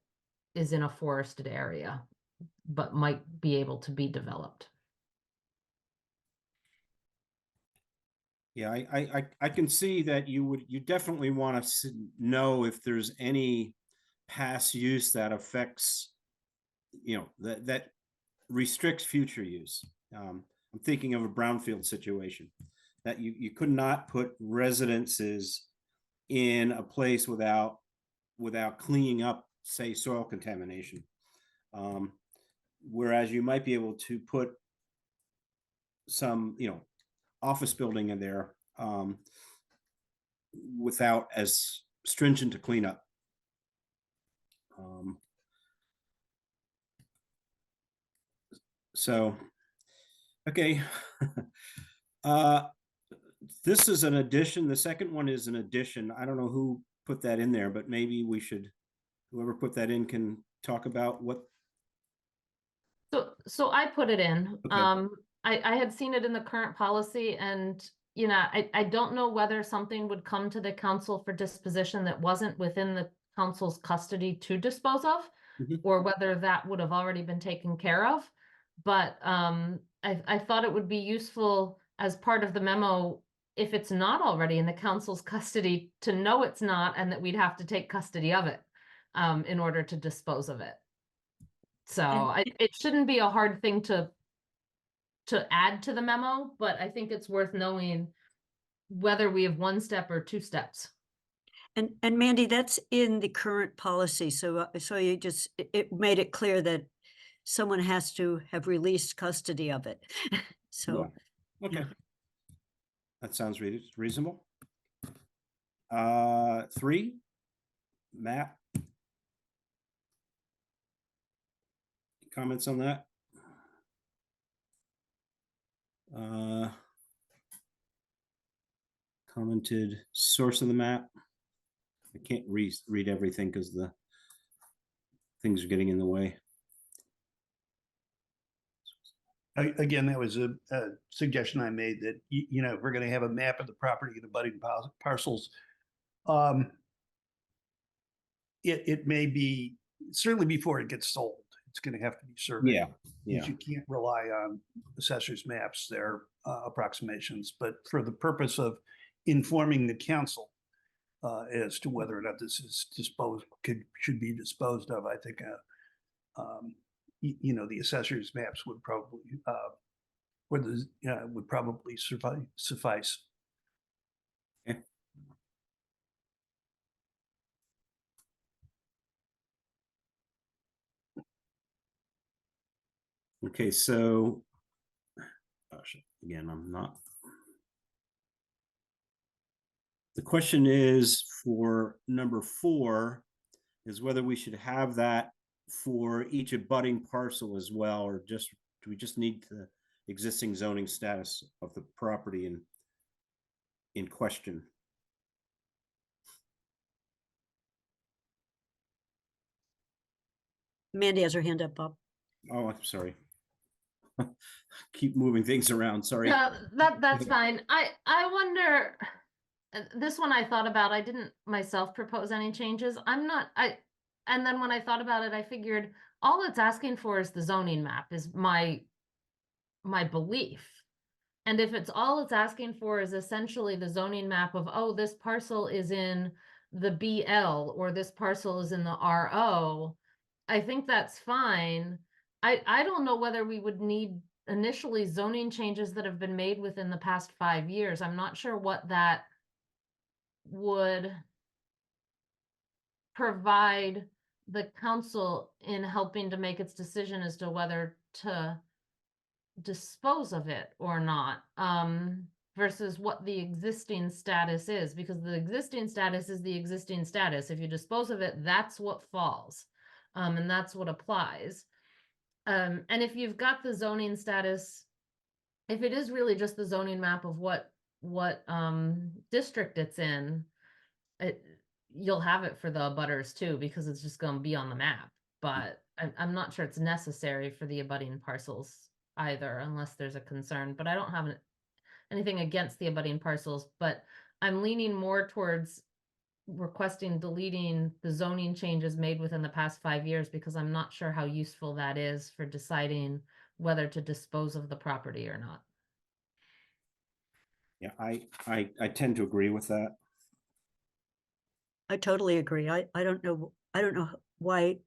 is in a forested area, but might be able to be developed. Yeah, I can see that you definitely want to know if there's any past use that affects, you know, that restricts future use. I'm thinking of a brownfield situation that you could not put residences in a place without cleaning up, say, soil contamination. Whereas you might be able to put some, you know, office building in there without as stringent a cleanup. So, okay. This is an addition. The second one is an addition. I don't know who put that in there, but maybe we should, whoever put that in can talk about what. So I put it in. Okay. I had seen it in the current policy, and you know, I don't know whether something would come to the council for disposition that wasn't within the council's custody to dispose of, or whether that would have already been taken care of. But I thought it would be useful as part of the memo, if it's not already in the council's custody, to know it's not, and that we'd have to take custody of it in order to dispose of it. So it shouldn't be a hard thing to add to the memo, but I think it's worth knowing whether we have one step or two steps. And Mandy, that's in the current policy. So you just, it made it clear that someone has to have released custody of it. So. Yeah. Okay. Yeah. That sounds reasonable. 3, Matt. Comments on that? Commented source of the map. I can't read everything because the things are getting in the way. Again, that was a suggestion I made that, you know, if we're going to have a map of the property and abutting parcels, it may be, certainly before it gets sold, it's going to have to be surveyed. Yeah, yeah. You can't rely on assessors maps, their approximations, but for the purpose of informing the council as to whether or not this is should be disposed of, I think the assessors maps would probably would probably suffice. Okay. Okay, so gosh, again, I'm not. The question is for number 4 is whether we should have that for each abutting parcel as well, or just do we just need the existing zoning status of the property in question? Mandy has her hand up, Bob. Oh, I'm sorry. Keep moving things around. Sorry. That's fine. I wonder, this one I thought about, I didn't myself propose any changes. And then when I thought about it, I figured all it's asking for is the zoning map is my belief. And if it's all it's asking for is essentially the zoning map of, oh, this parcel is in the BL or this parcel is in the RO, I think that's fine. I don't know whether we would need initially zoning changes that have been made within the past 5 years. I'm not sure what that would provide the council in helping to make its decision as to whether to dispose of it or not, versus what the existing status is, because the existing status is the existing status. If you dispose of it, that's what falls, and that's what applies. And if you've got the zoning status, if it is really just the zoning map of what district it's in, you'll have it for the abutters too, because it's just going to be on the map. But I'm not sure it's necessary for the abutting parcels either, unless there's a concern. But I don't have anything against the abutting parcels, but I'm leaning more towards requesting deleting the zoning changes made within the past 5 years, because I'm not sure how useful that is for deciding whether to dispose of the property or not. Yeah, I tend to agree with that. I totally agree. I don't know why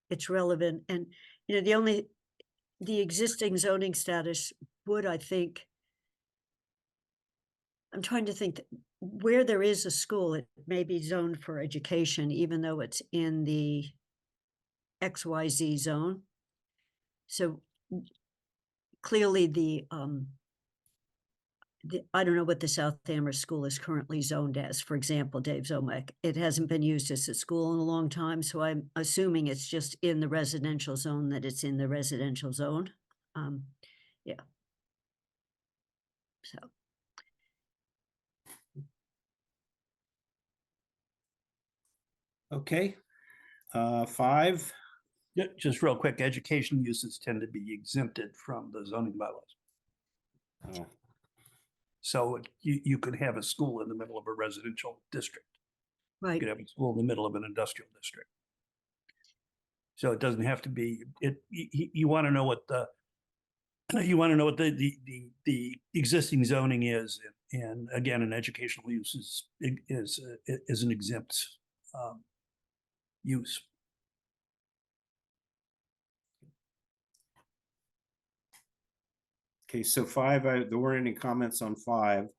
it's relevant. And the existing zoning status would, I think, I'm trying to think that where there is a school, it may be zoned for education, even though it's in the XYZ zone. So clearly I don't know what the South Amherst School is currently zoned as, for example, Dave Zomek. It hasn't been used as a school in a long time, so I'm assuming it's just in the residential zone, that it's in the residential zone. Yeah. So. Okay. 5. Just real quick, education uses tend to be exempted from the zoning bylaws. Oh, So you could have a school in the middle of a residential district. You Right. could have a school in the middle of an industrial district. So it doesn't have to be, you want to know what the existing zoning is. And again, an educational use is an exempt use. okay, so 5, there weren't any comments on 5.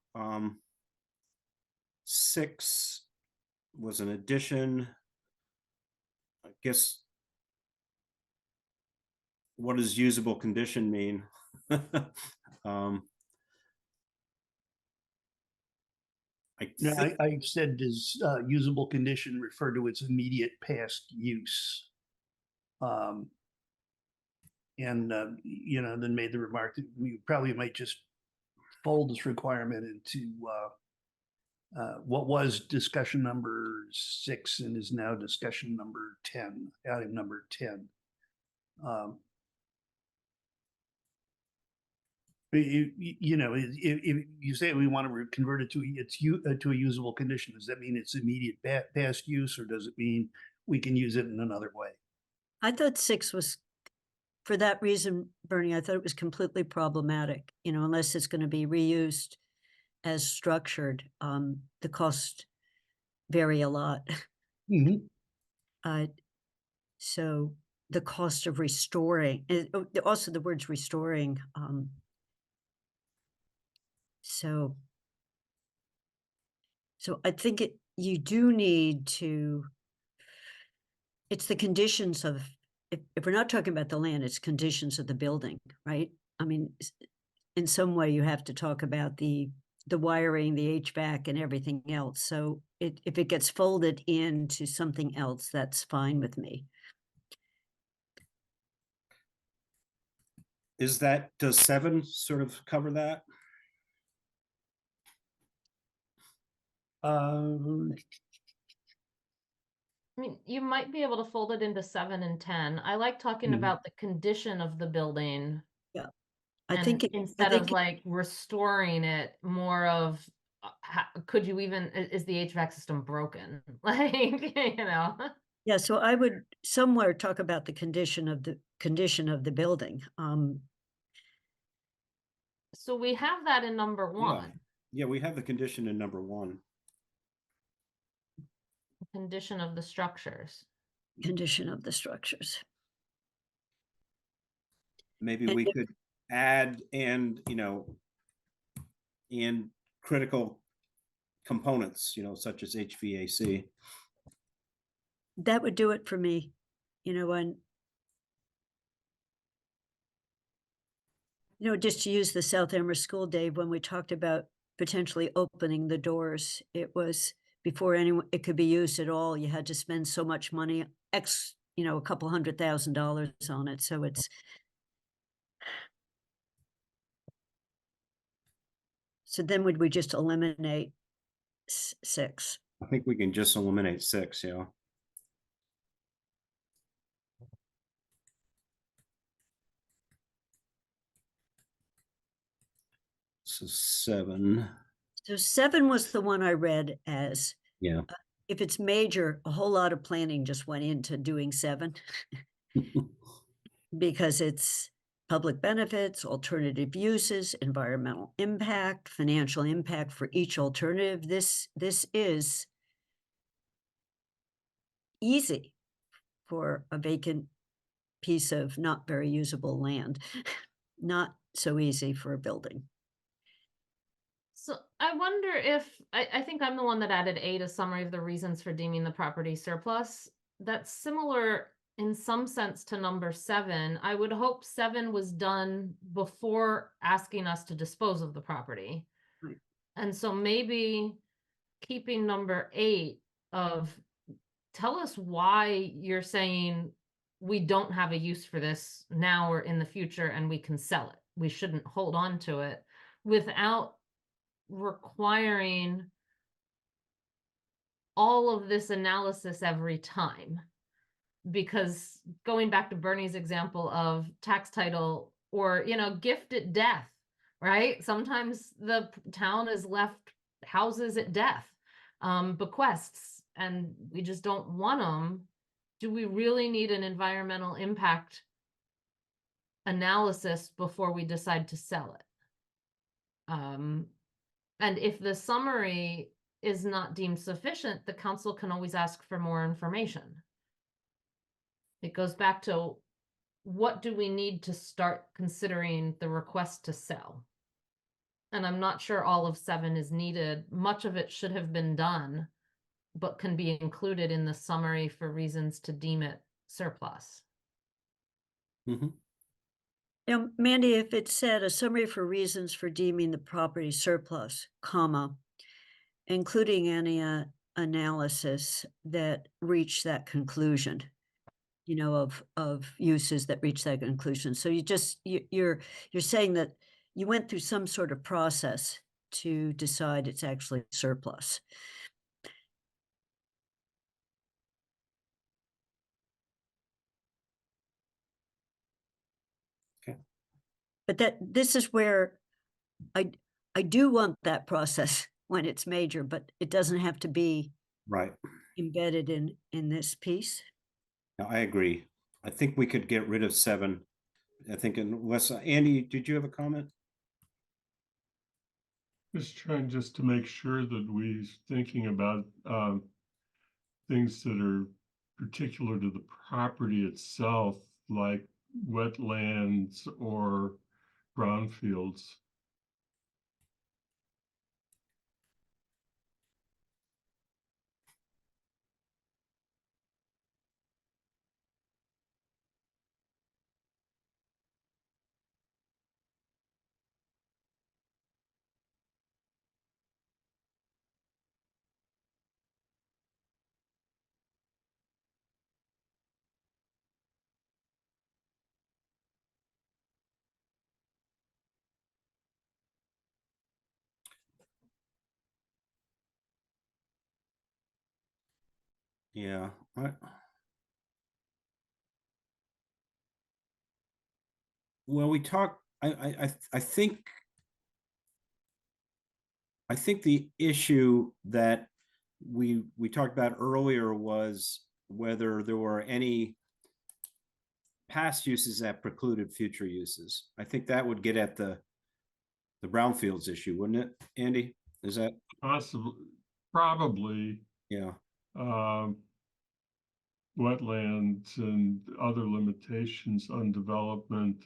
6 was an addition. I guess, what does usable condition mean? I said, does usable condition refer to its immediate past use? And then made the remark that we probably might just fold this requirement into what was discussion number 6 and is now discussion number 10, item number 10. You know, if you say we want to convert it to a usable condition, does that mean it's immediate past use, or does it mean we can use it in another way? I thought 6 was, for that reason, Bernie, I thought it was completely problematic, you know, unless it's going to be reused as structured, the costs vary a lot. Mhm. So the cost of restoring, also the words restoring, so I think you do need to, it's the conditions of, if we're not talking about the land, it's conditions of the building, right? I mean, in some way you have to talk about the wiring, the HVAC and everything else. So if it gets folded into something else, that's fine with me. Does 7 sort of cover that? Um, I mean, you might be able to fold it into 7 and 10. I like talking Mhm. about the condition of the building. I And think instead of like restoring it, more of could you even, is the HVAC system broken? Like, you know. yeah, so I would somewhere talk about the condition of the building. So we have that in number Yeah. 1, Yeah, we have the condition in number 1. condition of the structures. Condition of the structures. Maybe And we if- could add and critical components, such as HVAC. That would do it for me, and just to use the South Amherst School, Dave, when we talked about potentially opening the doors, it was before it could be used at all, you had to spend so much money, a couple $100,000 on it. So so then would we just eliminate 6? I think we can just eliminate 6, yeah. So 7. So 7 was the one I read as, Yeah. if it's major, a whole lot of planning just went into doing 7 because it's public benefits, alternative uses, environmental impact, financial impact for each alternative. This is easy for a vacant piece of not very usable land, not so easy for a building. So I wonder if, I think I'm the one that added A to summary of the reasons for deeming the property surplus. That's similar in some sense to number 7. I would hope 7 was done before asking us to dispose of the property. Right. And so maybe keeping number 8 of, tell us why you're saying we don't have a use for this now or in the future and we can sell it. We shouldn't hold on to it without requiring all of this analysis every time. Because going back to Bernie's example of tax title or, gift at death, right? Sometimes the town is left houses at death, bequests, and we just don't want them. Do we really need an environmental impact analysis before we decide to sell it? And if the summary is not deemed sufficient, the council can always ask for more information. It goes back to, what do we need to start considering the request to sell? And I'm not sure all of 7 is needed. Much of it should have been done, but can be included in the summary for reasons to deem it surplus. Mhm. Now, Mandy, if it said a summary for reasons for deeming the property surplus, comma, including any analysis that reached that conclusion, of uses that reach that conclusion. So you're saying that you went through some sort of process to decide it's actually surplus. Okay. But this is where I do want that process when it's major, but it doesn't have to be Right. embedded in this piece. No, I agree. I think we could get rid of 7. I think unless, Andy, did you have a comment? Just trying just to make sure that we're thinking about things that are particular to the property itself, like wetlands or brownfields. Yeah. Well, we talked, I think the issue that we talked about earlier was whether there were any past uses that precluded future uses. I think that would get at the brownfields issue, wouldn't it, Andy? Is that? Possibly, probably, Yeah. wetlands and other limitations on development.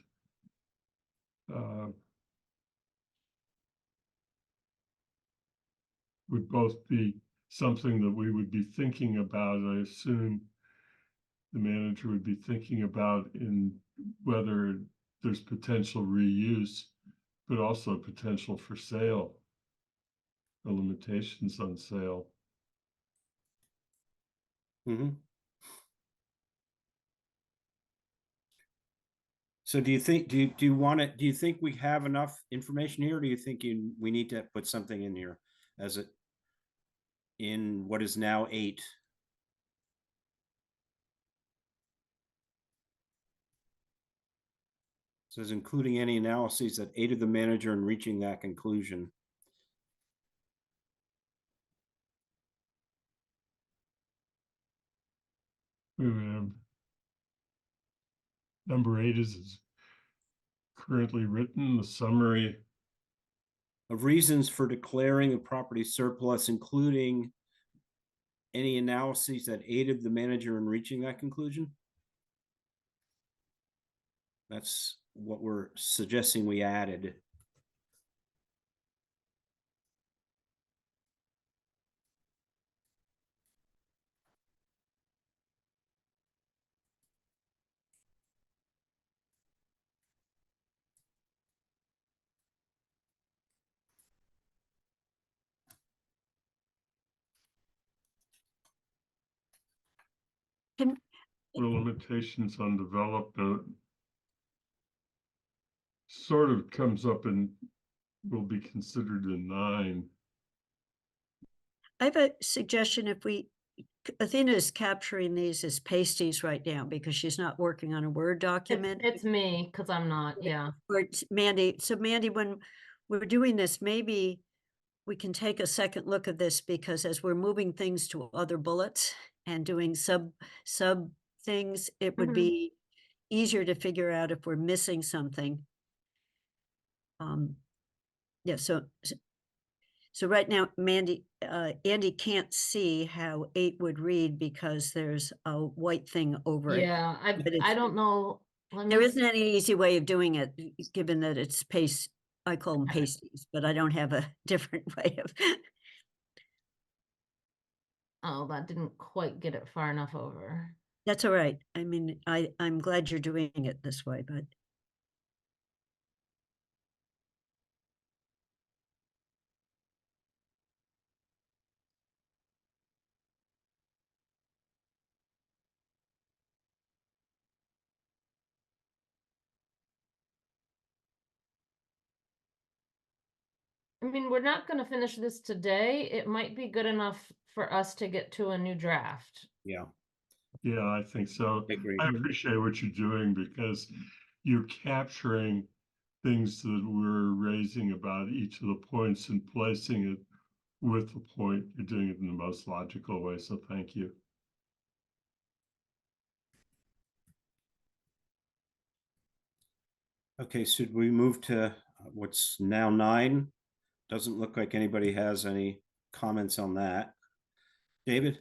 Would both be something that we would be thinking about. I assume the manager would be thinking about in whether there's potential reuse, but also potential for sale, or limitations on sale. Mm-hmm. So do you think, do you want to, do you think we have enough information here? Or do you think we need to put something in here as it in what is now 8? Says including any analyses that aided the manager in reaching that conclusion. Number 8 is currently written, the summary Of reasons for declaring a property surplus, including any analyses that aided the manager in reaching that conclusion. That's what we're suggesting we added. Can, the limitations on development sort of comes up and will be considered a 9. I have a suggestion. If Athena is capturing these as pasties right now because she's not working on a Word document. It's me, because I'm not, yeah. Or it's Mandy. So Mandy, when we're doing this, maybe we can take a second look at this, because as we're moving things to other bullets and doing sub things, it would Mhm. be easier to figure out if we're missing something. Yeah, so right now, Mandy, Andy can't see how 8 would read because there's a white thing over it. Yeah, But I don't know. Let There me isn't any easy way of doing it, given that it's paste. I call them pasties, but I don't have a different way of. Oh, that didn't quite get it far enough over. That's all right. I mean, I'm glad you're doing it this way, but I mean, we're not gonna finish this today. It might be good enough for us to get to a new draft. Yeah. Yeah, I think so. I agree. I appreciate what you're doing because you're capturing things that we're raising about each of the points and placing it with the point. You're doing it in the most logical way, so thank you. Okay, should we move to what's now 9? Doesn't look like anybody has any comments on that. David?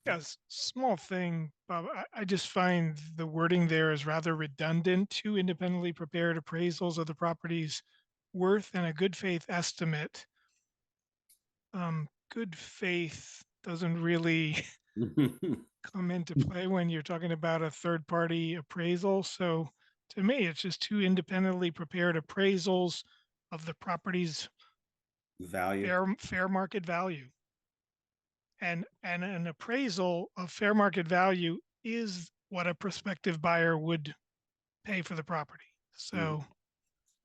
Yes, small thing, Bob. I just find the wording there is rather redundant. 2 independently prepared appraisals of the property's worth and a good faith estimate. Good faith doesn't really come into play when you're talking about a third party appraisal. So to me, it's just 2 independently prepared appraisals of the property's Value. fair market value. And an appraisal of fair market value is what a prospective buyer would pay for the property. So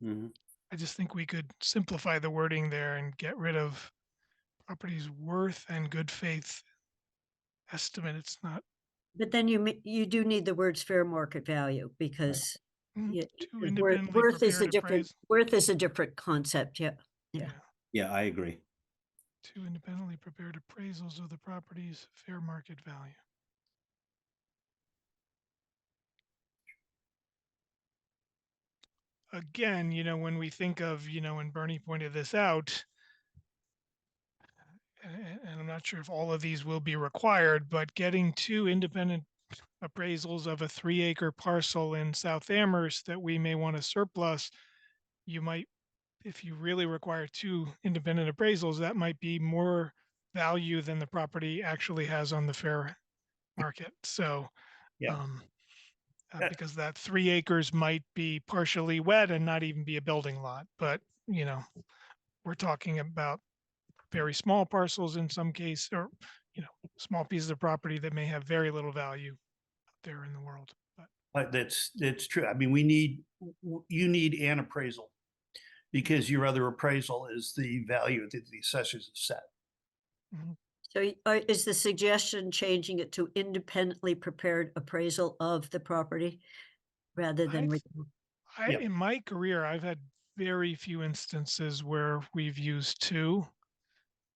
Mhm. I just think we could simplify the wording there and get rid of property's worth and good faith estimate. It's not But then you do need the words fair market value because two worth independently worth is a prepared different appraisal. worth is a different concept. Yeah. Yeah. Yeah, I agree. 2 independently prepared appraisals of the property's fair market value. Again, when we think of, and Bernie pointed this out, and I'm not sure if all of these will be required, but getting 2 independent appraisals of a 3-acre parcel in South Amherst that we may want to surplus, you might, if you really require 2 independent appraisals, that might be more value than the property actually has on the fair market. So, Yeah. because that 3 acres might be partially wet and not even be a building lot, but we're talking about very small parcels in some case, or small pieces of property that may have very little value out there in the world. But That's true. I mean, you need an appraisal because your other appraisal is the value that the assessors have set. mhm. So is the suggestion changing it to independently prepared appraisal of the property rather than? Yeah. In my career, I've had very few instances where we've used 2.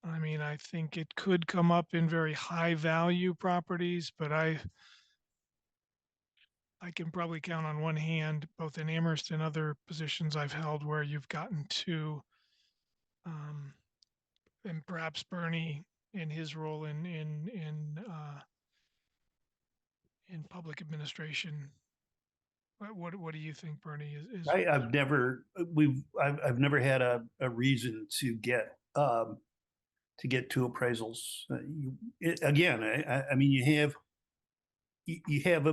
I mean, I think it could come up in very high value properties, but I can probably count on one hand, both in Amherst and other positions I've held, where you've gotten 2, and perhaps Bernie in his role in public administration. What do you think, Bernie? I've never had a reason to get 2 appraisals. Again, I mean, you have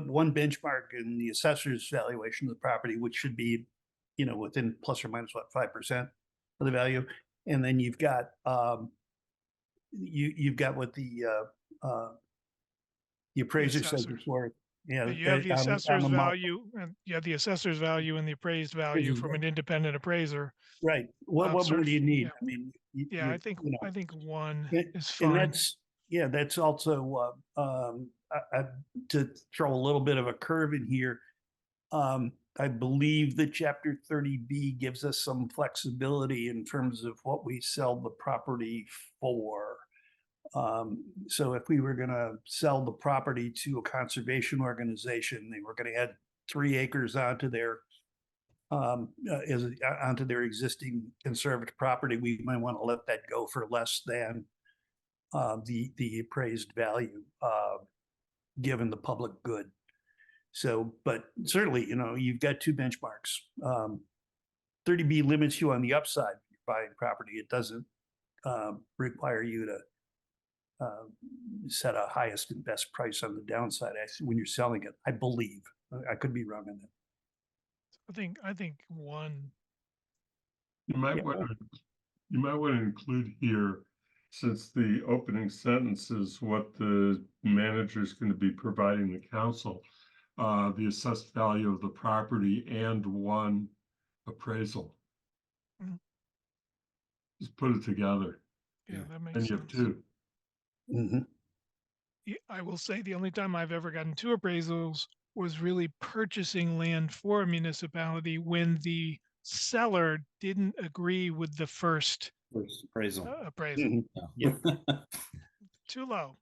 one benchmark in the assessor's valuation of the property, which should be, within plus or minus 5% of the value, and then you've got you've got what the appraiser says assessor. it's worth. Yeah, You have the assessor's on the value, and you have the assessor's value and the appraised value from an independent appraiser. Right. What more do you need? Yeah. I mean, Yeah, I think 1 is and fine. that's also to throw a little bit of a curve in here. I believe that Chapter 30B gives us some flexibility in terms of what we sell the property for. So if we were going to sell the property to a conservation organization, they were going to add 3 acres onto their onto their existing conserved property, we might want to let that go for less than the appraised value, given the public good. So, but certainly, you've got 2 benchmarks. 30B limits you on the upside when you're buying property. It doesn't require you to set a highest and best price on the downside when you're selling it. I believe. I could be wrong on that. I think 1. You might want to include here, since the opening sentence is what the manager is going to be providing the council, the assessed value of the property and 1 appraisal. Mhm. Just put it together. Yeah, that And makes you have sense. 2. Mm-hmm. I will say the only time I've ever gotten two appraisals was really purchasing land for a municipality when the seller didn't agree with the first First appraisal. appraisal. Mhm. Yeah. Too low.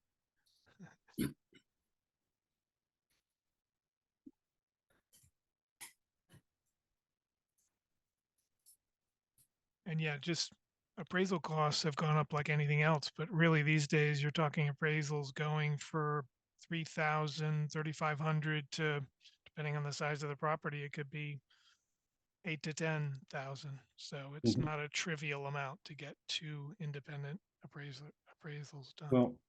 And yeah, just appraisal costs have gone up like anything else, but really these days you're talking appraisals going for 3,000, 3,500 to, depending on the size of the property, it could be 8 to 10,000. So it's Mhm. not a trivial amount to get two independent appraisals done. Well,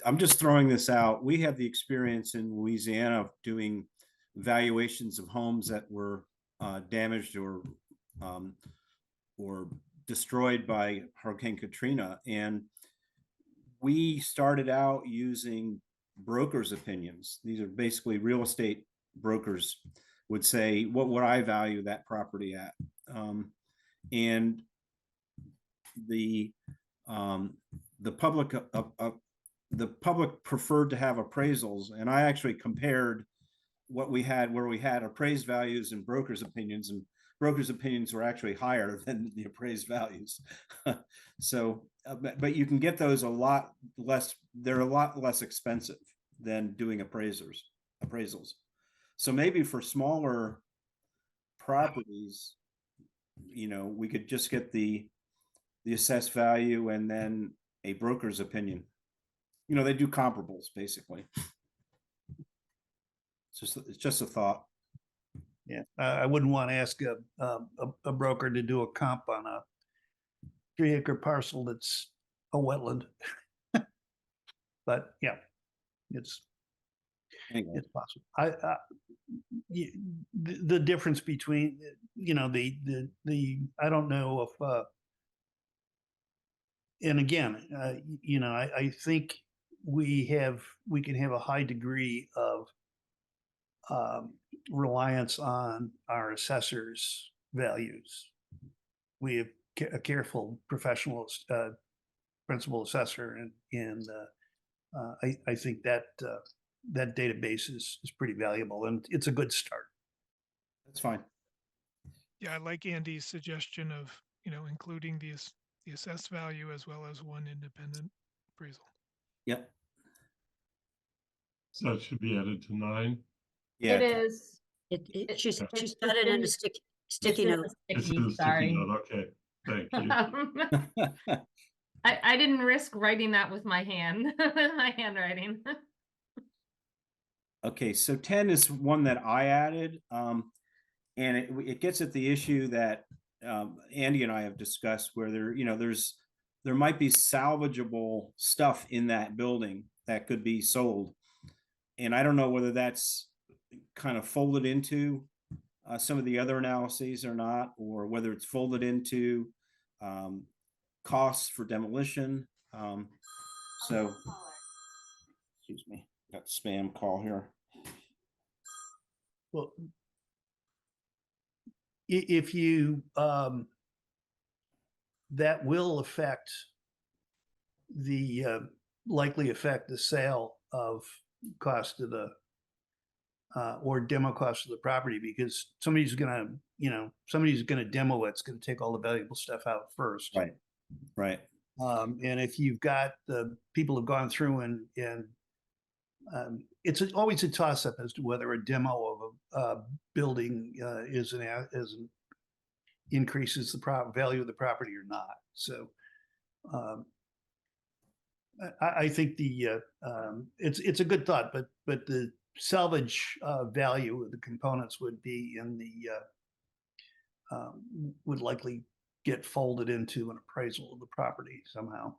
I'm just throwing this out. We have the experience in Louisiana of doing valuations of homes that were damaged um, or destroyed by Hurricane Katrina, and we started out using brokers' opinions. These are basically real estate brokers would say, "What would I value that property at?" And the the public the public preferred to have appraisals, and I actually compared what we had where we had appraised values and brokers' opinions, and brokers' opinions were actually higher than the appraised values. So, but you can get those a lot less. They're a lot less expensive than doing appraisals. So maybe for smaller properties, we could just get the assessed value and then a broker's opinion. They do comparables basically. It's just a thought. Yeah, I wouldn't want to ask a broker to do a comp on a 3-acre parcel that's a wetland. But yeah, it's Anyway, it's possible. The difference between the I don't know if and again I think we can have a high degree of reliance on our assessors' values. We have a careful professional principal assessor, and I think that that database is pretty valuable, and it's a good start. that's fine. Yeah, I like Andy's suggestion of, including the assessed value as well as one independent appraisal. Yep. So that should be added to 9. Yeah. It is. She's It's got it in a it's sticky in a note. It's sticky, in the sticky sorry. note. Okay, thank you. I didn't risk writing that with my hand, my handwriting. Okay, so 10 is one that I added, and it gets at the issue that Andy and I have discussed, where there might be salvageable stuff in that building that could be sold, and I don't know whether that's kind of folded into some of the other analyses or not, or whether it's folded into costs for demolition. So, excuse me, got spam call here. Well, if you that will affect likely affect the sale of cost of the or demo cost of the property, because somebody's gonna demo it. It's gonna take all the valuable stuff out first. Right. And if you've got the people have gone through and it's always a toss up as to whether a demo of a building increases the value of the property or not. So I think it's a good thought, but the salvage value of the components would be in the would likely get folded into an appraisal of the property somehow,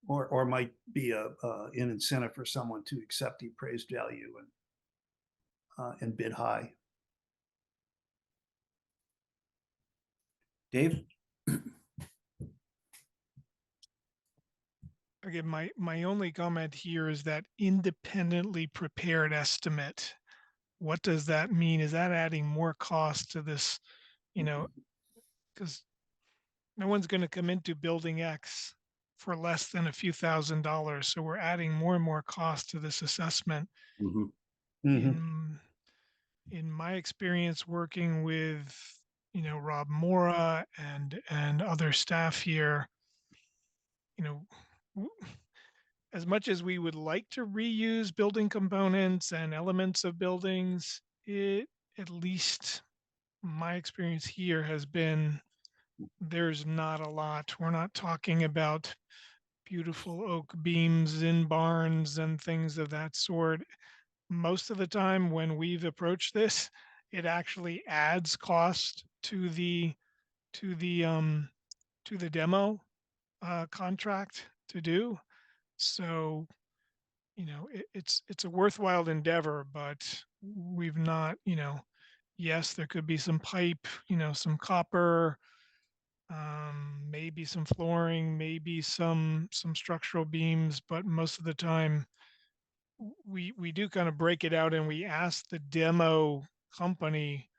or might be an incentive for someone to accept the appraised value and bid high. Dave? Again, my only comment here is that independently prepared estimate. What does that mean? Is that adding more cost to this, because no one's going to come into building X for less than a few $1,000s. So we're adding more and more cost to this assessment. Mhm. In my experience working with, Rob Mora and other staff here, w- as much as we would like to reuse building components and elements of buildings, at least my experience here has been there's not a lot. We're not talking about beautiful oak beams in barns and things of that sort. Most of the time when we've approached this, it actually adds cost to the demo contract to do. So, it's a worthwhile endeavor, but we've not, yes, there could be some pipe, some copper, maybe some flooring, maybe some structural beams, but most of the time we do kind of break it out and we ask the demo company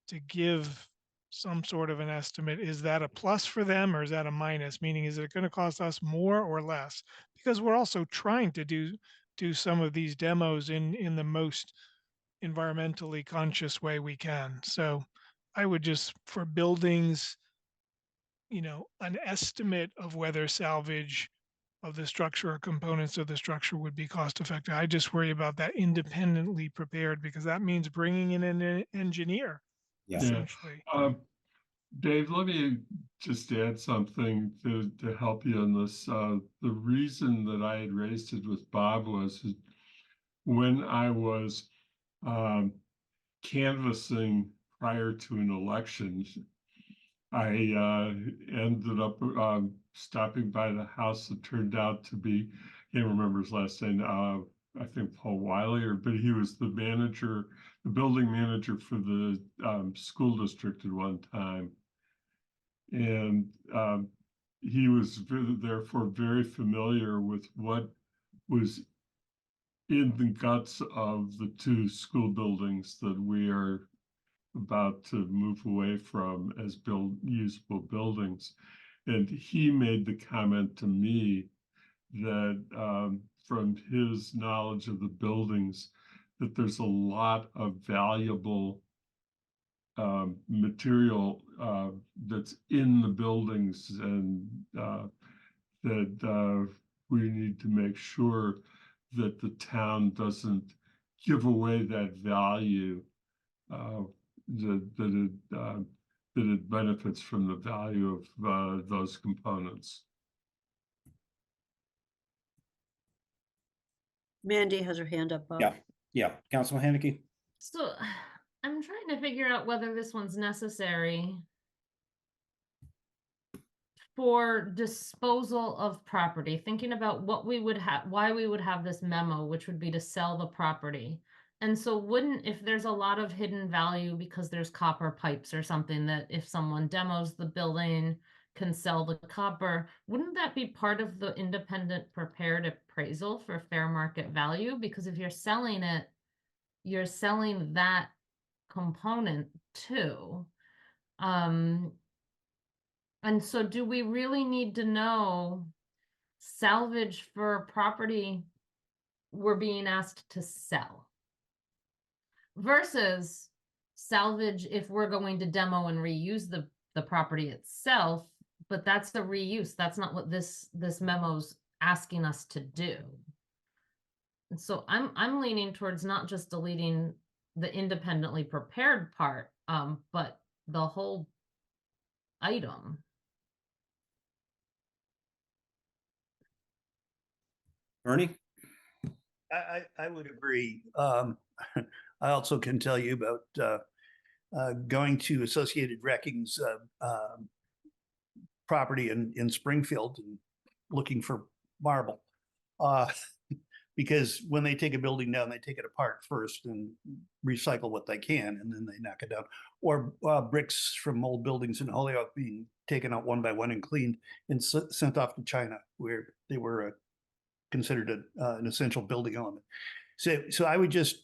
to give some sort of an estimate. Is that a plus for them or is that a minus? Meaning, is it going to cost us more or less? Because we're also trying to do some of these demos in the most environmentally conscious way we can. So I would just, for buildings, an estimate of whether salvage of the structure or components of the structure would be cost effective. I just worry about that independently prepared because that means bringing in an engineer, Yeah. essentially. Dave, let me just add something to help you on this. The reason that I had raised it with Bob was when I was canvassing prior to an election, I ended up stopping by the house that turned out to be, can't remember his last name, I think Paul Wiley, but he was the manager, the building manager for the school district at one time. And he was therefore very familiar with what was in the guts of the two school buildings that we are about to move away from as usable buildings. And he made the comment to me that from his knowledge of the buildings, that there's a lot of valuable material that's in the buildings, and that we need to make sure that the town doesn't give away that value, that it benefits from the value of those components. Mandy has her hand up. Bob. Yeah. Councilman Haneke? So I'm trying to figure out whether this one's necessary for disposal of property, thinking about what we would have, why we would have this memo, which would be to sell the property. And so wouldn't, if there's a lot of hidden value because there's copper pipes or something that if someone demos the building can sell the copper, wouldn't that be part of the independent prepared appraisal for fair market value? Because if you're selling it, you're selling that component too. And so do we really need to know salvage for property we're being asked to sell versus salvage if we're going to demo and reuse the property itself, but that's the reuse. That's not what this memo's asking us to do. And so I'm leaning towards not just deleting the independently prepared part, but the whole item. Bernie? I would agree. I also can tell you about going to Associated Wrecking's property in Springfield and looking for marble. Because when they take a building down, they take it apart first and recycle what they can, and then they knock it down. Or bricks from old buildings in Holyoke being taken out one by one and cleaned and sent off to China, where they were considered an essential building element. So I would just,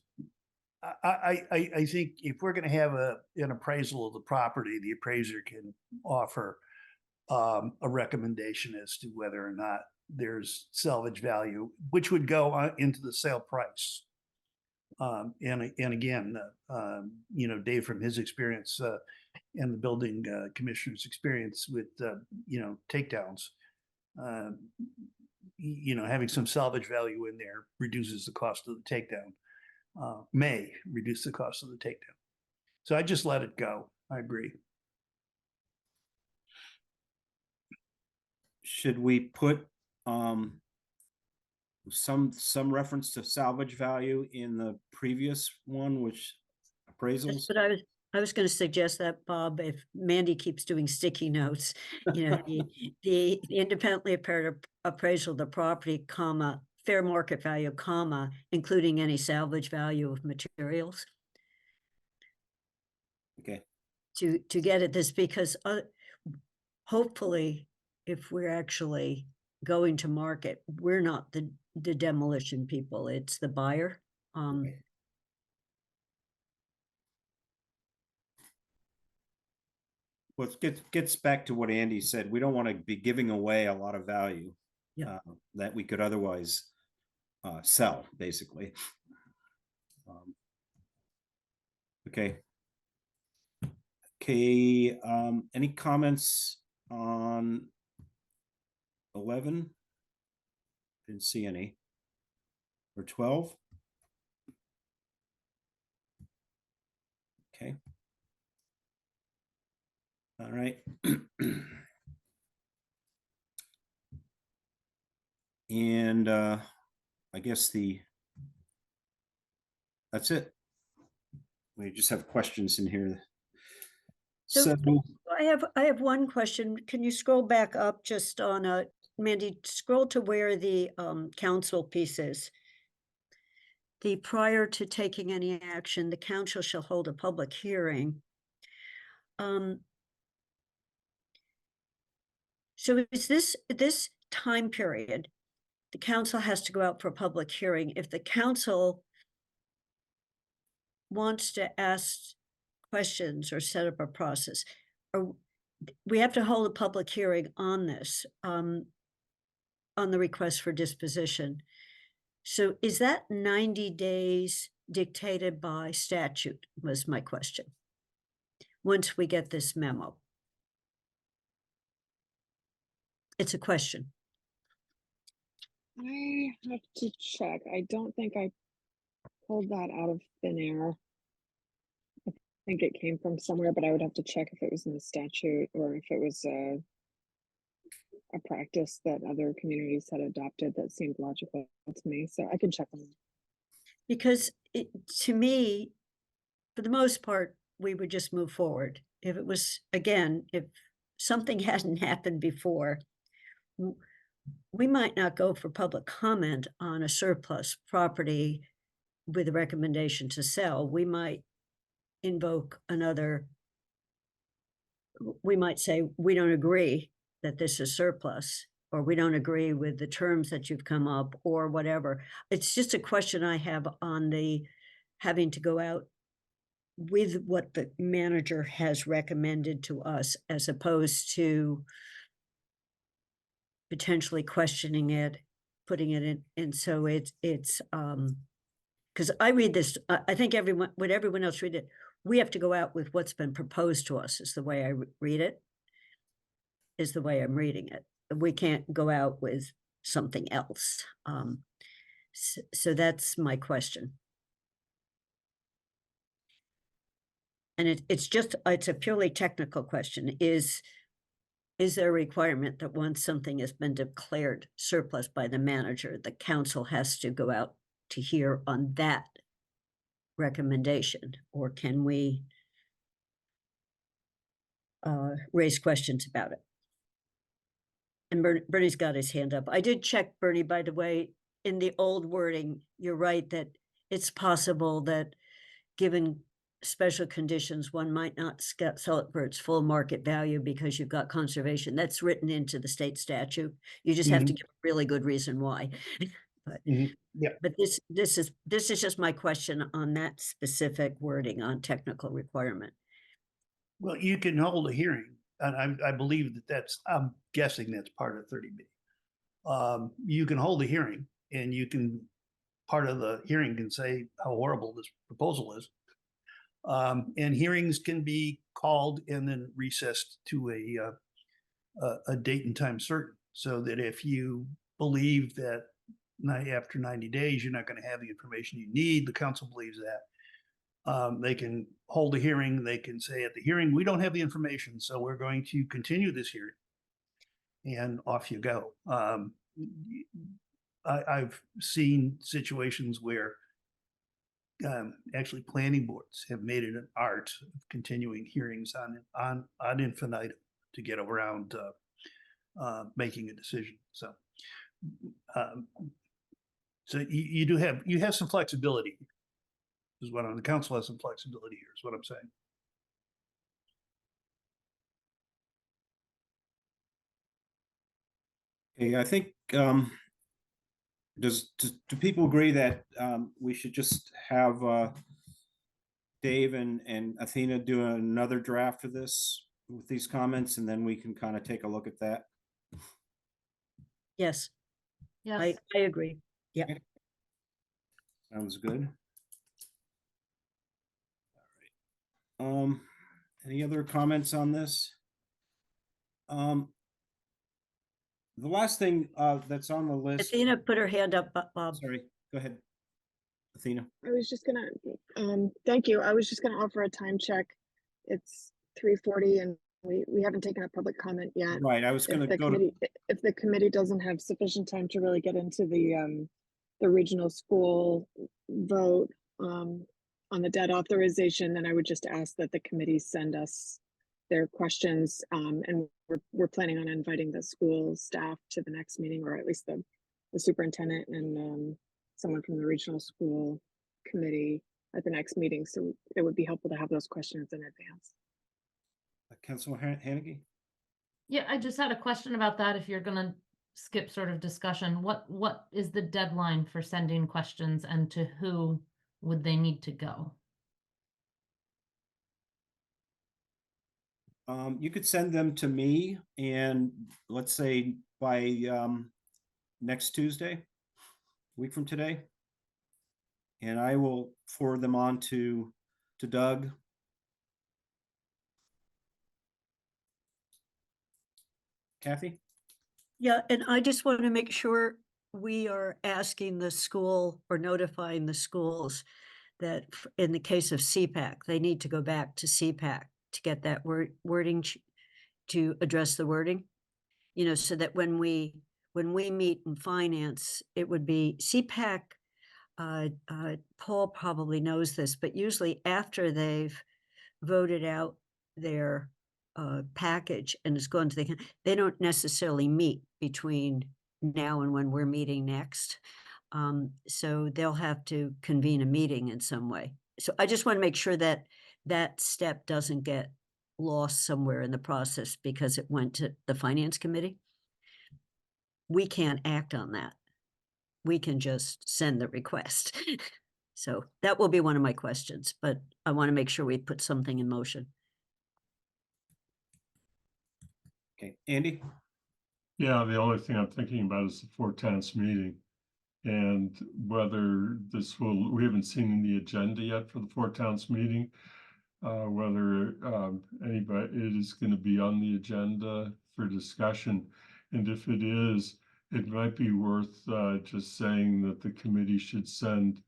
I think if we're going to have an appraisal of the property, the appraiser can offer a recommendation as to whether or not there's salvage value, which would go into the sale price. And again, Dave, from his experience and the building commissioner's experience with, takedowns, having some salvage value in there reduces the cost of the takedown, may reduce the cost of the takedown. So I just let it go. I agree. Should we put some reference to salvage value in the previous one, which appraisals? But I was going to suggest that, Bob, if Mandy keeps doing sticky notes, the independently appraisal of the property, comma, fair market value, comma, including any salvage value of materials. Okay. To get at this, because hopefully, if we're actually going to market, we're not the demolition people, it's the buyer. Okay. Well, it gets back to what Andy said. We don't want to be giving away a lot of value that we could otherwise sell, basically. Okay. Okay. Any comments on 11? Didn't see any. Or 12? Okay. All right. And I guess that's it. We just have questions in here. So I have one question. Can you scroll back up just on Mandy, scroll to where the council piece is. The prior to taking any action, the council shall hold a public hearing. So is this time period, the council has to go out for a public hearing. If the council wants to ask questions or set up a process, or we have to hold a public hearing on this, on the request for disposition. So is that 90 days dictated by statute, was my question, once we get this memo? It's a question. I have to check. I don't think I pulled that out of thin air. I think it came from somewhere, but I would have to check if it was in the statute or if it was a practice that other communities had adopted that seemed logical to me. So I can check on that. Because to me, for the most part, we would just move forward. If it was, again, if something hadn't happened before, we might not go for public comment on a surplus property with a recommendation to sell. We might invoke another, we might say, we don't agree that this is surplus, or we don't agree with the terms that you've come up, or whatever. It's just a question I have on the having to go out with what the manager has recommended to us, as opposed to potentially questioning it, putting it in. And so it's because I read this, I think when everyone else read it, we have to go out with what's been proposed to us, is the way I read it, is the way I'm reading it. We can't go out with something else. So that's my question. And it's a purely technical question. Is there a requirement that once something has been declared surplus by the manager, the council has to go out to hear on that recommendation? Or can we raise questions about it? And Bernie's got his hand up. I did check, Bernie, by the way, in the old wording, you're right that it's possible that given special conditions, one might not sell it for its full market value because you've got conservation. That's written into the state statute. You just have to give a really good reason why. But yeah, but this is just my question on that specific wording on technical requirement. well, you can hold a hearing and I believe I'm guessing that's part of 30B. You can hold a hearing and part of the hearing can say how horrible this proposal is. And hearings can be called and then recessed to a date and time certain, so that if you believe that after 90 days, you're not going to have the information you need, the council believes that, they can hold a hearing. They can say at the hearing, we don't have the information, so we're going to continue this hearing. And off you go. I've seen situations where actually planning boards have made it an art of continuing hearings on infinitum to get around making a decision. So, you have some flexibility. Is what the council has some flexibility here. Is what I'm saying. Okay, I think, do people agree that we should just have Dave and Athena do another draft of this with these comments, and then we can kind of take a look at that? Yes, Yes. I agree. Yeah. Sounds good. All right. Any other comments on this? The last thing that's on the list. Athena put her hand up, Bob. Sorry, go ahead, Athena. I was just gonna, thank you. I was just gonna offer a time check. It's 3:40 and we haven't taken a public comment yet. Right, I was If going the to go to. committee, if the committee doesn't have sufficient time to really get into the regional school vote on the debt authorization, then I would just ask that the committee send us their questions. And we're planning on inviting the school staff to the next meeting, or at least the superintendent and someone from the regional school committee at the next meeting. So it would be helpful to have those questions in advance. Councilor Hannigan? Yeah, I just had a question about that. If you're gonna skip sort of discussion, what is the deadline for sending questions, and to who would they need to go? You could send them to me, and let's say by next Tuesday, week from today, and I will forward them on to Doug. Kathy? Yeah, and I just want to make sure we are asking the school or notifying the schools that in the case of CPAC, they need to go back to CPAC to get that wording to address the wording, so that when we meet in finance, it would be CPAC. Paul probably knows this, but usually after they've voted out their package and it's gone to they don't necessarily meet between now and when we're meeting next. So they'll have to convene a meeting in some way. So I just want to make sure that that step doesn't get lost somewhere in the process because it went to the finance committee. We can't act on that. We can just send the request. So that will be one of my questions, but I want to make sure we put something in motion. Okay, Andy? Yeah, the only thing I'm thinking about is the 4/10 meeting and whether we haven't seen the agenda yet for the 4/10 meeting, whether it is going to be on the agenda for discussion. And if it is, it might be worth just saying that the committee should send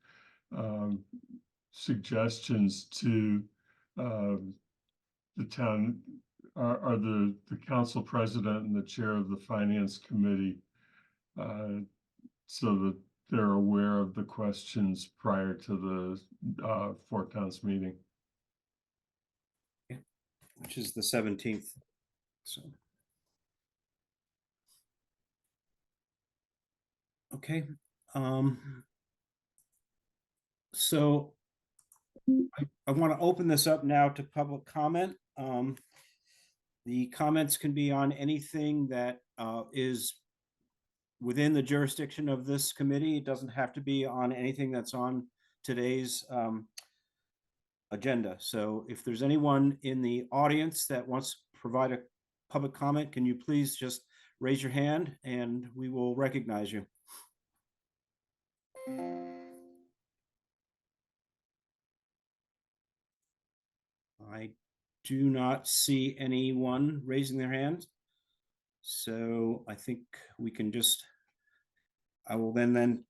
suggestions to the town, are the council president and the chair of the finance committee, so that they're aware of the questions prior to the 4/10 meeting. Which is the 17th. So. Okay. So I want to open this up now to public comment. The comments can be on anything that is within the jurisdiction of this committee. It doesn't have to be on anything that's on today's agenda. So if there's anyone in the audience that wants to provide a public comment, can you please just raise your hand and we will recognize you. I do not see anyone raising their hands. So I think we can just, I will then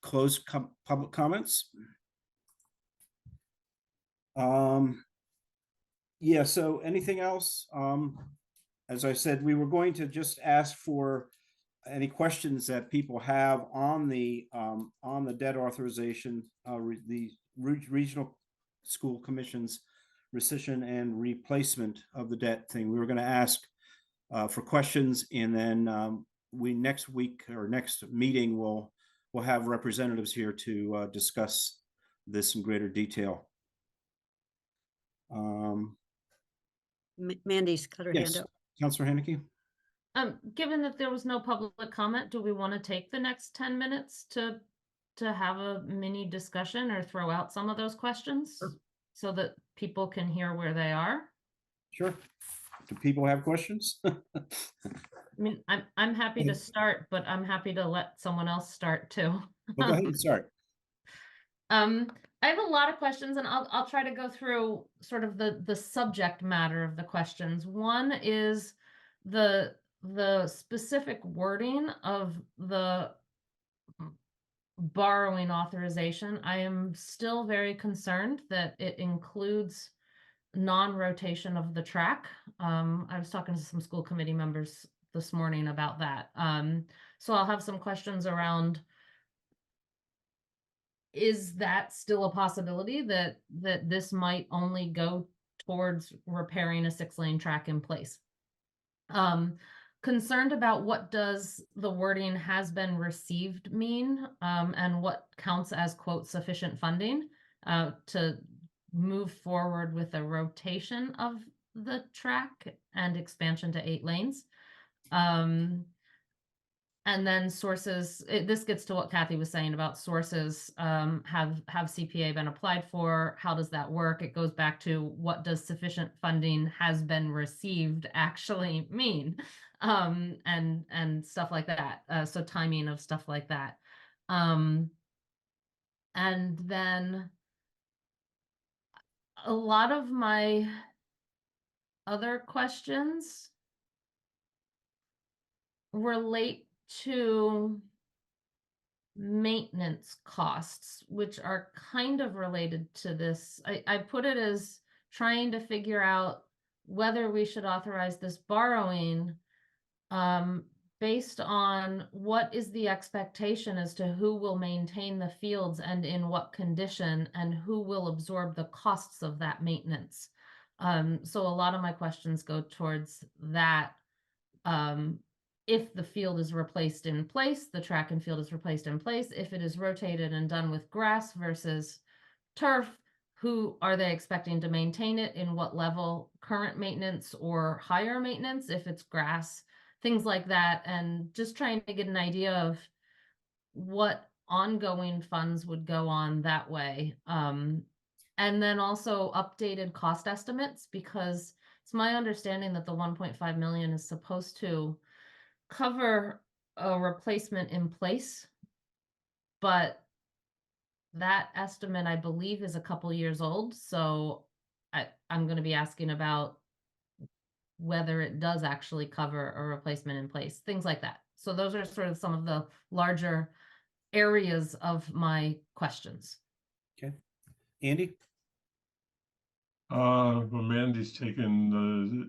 close public comments. Yeah, so anything else? As I said, we were going to just ask for any questions that people have on the debt authorization, the regional school commission's rescission and replacement of the debt thing. We were going to ask for questions, and then we next week or next meeting we'll have representatives here to discuss this in greater detail. Mandy's got her hand Yes, up. Councilor Haneke. Given that there was no public comment, do we want to take the next 10 minutes to have a mini discussion or throw out some of those questions Sure. so that people can hear where they are? Sure. Do people have questions? I mean, I'm happy to start, but I'm happy to let someone else start too. Well, go ahead and start. I have a lot of questions, and I'll try to go through sort of the subject matter of the questions. One is the specific wording of the borrowing authorization. I am still very concerned that it includes non-rotation of the track. I was talking to some school committee members this morning about that. So I'll have some questions around, is that still a possibility that this might only go towards repairing a 6-lane track in place? Concerned about what does the wording has been received mean, and what counts as quote sufficient funding to move forward with a rotation of the track and expansion to 8 lanes. And then sources, this gets to what Kathy was saying about sources. Have CPA been applied for? How does that work? It goes back to what does sufficient funding has been received actually mean, and stuff like that. So timing of stuff like that. And then a lot of my other questions relate to maintenance costs, which are kind of related to this. I put it as trying to figure out whether we should authorize this borrowing based on what is the expectation as to who will maintain the fields and in what condition, and who will absorb the costs of that maintenance. So a lot of my questions go towards that. If the field is replaced in place, the track and field is replaced in place, if it is rotated and done with grass versus turf, who are they expecting to maintain it, in what level, current maintenance or higher maintenance if it's grass, things like that, and just trying to get an idea of what ongoing funds would go on that way. And then also updated cost estimates, because it's my understanding that the 1.5 million is supposed to cover a replacement in place, but that estimate, I believe, is a couple years old. So I'm going to be asking about whether it does actually cover a replacement in place, things like that. So those are sort of some of the larger areas of my questions. Okay. Andy? Well, Mandy's taken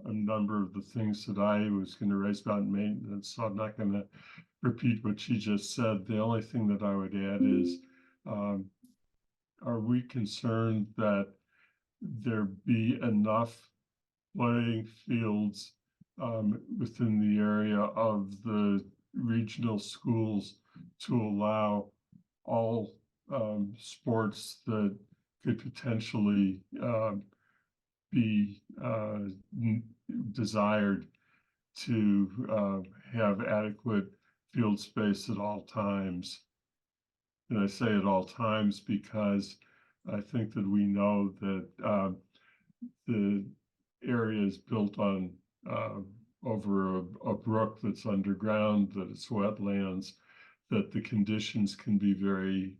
a number of the things that I was going to raise about maintenance, so I'm not going to repeat what she just said. The only thing that I would add is, are we concerned that there be enough playing fields within the area of the regional schools to allow all sports that could potentially be desired to have adequate field space at all times? And I say at all times because I think that we know that the area is built on over a brook that's underground, that it's wetlands, that the conditions can be very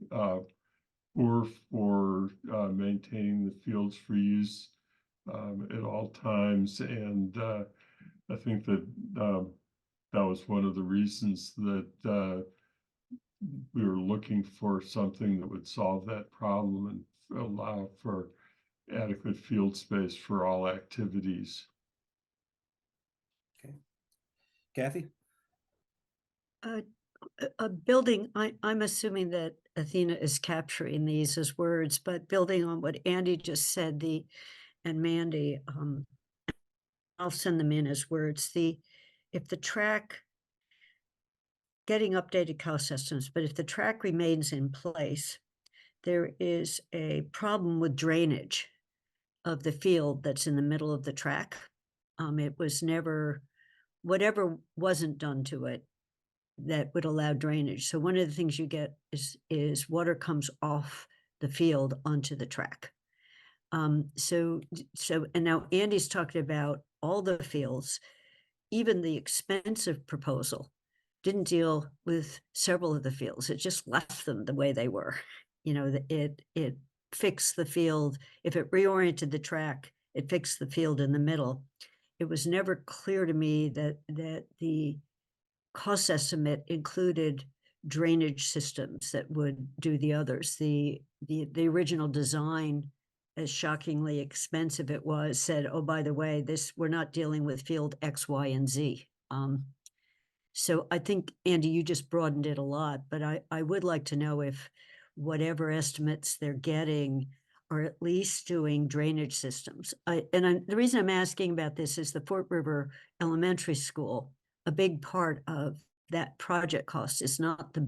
poor for maintaining the fields for use at all times. And I think that that was one of the reasons that we were looking for something that would solve that problem and allow for adequate field space for all activities. Okay. Kathy? A building, I'm assuming that Athena is capturing these as words, but building on what Andy just said, and Mandy, I'll send them in as words. If the track, getting updated cost estimates, but if the track remains in place, there is a problem with drainage of the field that's in the middle of the track. It was never, whatever wasn't done to it, that would allow drainage. So one of the things you get is water comes off the field onto the track. So and now Andy's talking about all the fields. Even the expensive proposal didn't deal with several of the fields. It just left them the way they were. You know, it fixed the field. If it reoriented the track, it fixed the field in the middle. It was never clear to me that the cost estimate included drainage systems that would do the others. The original design, as shockingly expensive it was, said, oh, by the way, we're not dealing with field X, Y, and Z. So I think, Andy, you just broadened it a lot, but I would like to know if whatever estimates they're getting are at least doing drainage systems. The reason I'm asking about this is the Fort River Elementary School. A big part of that project cost is not the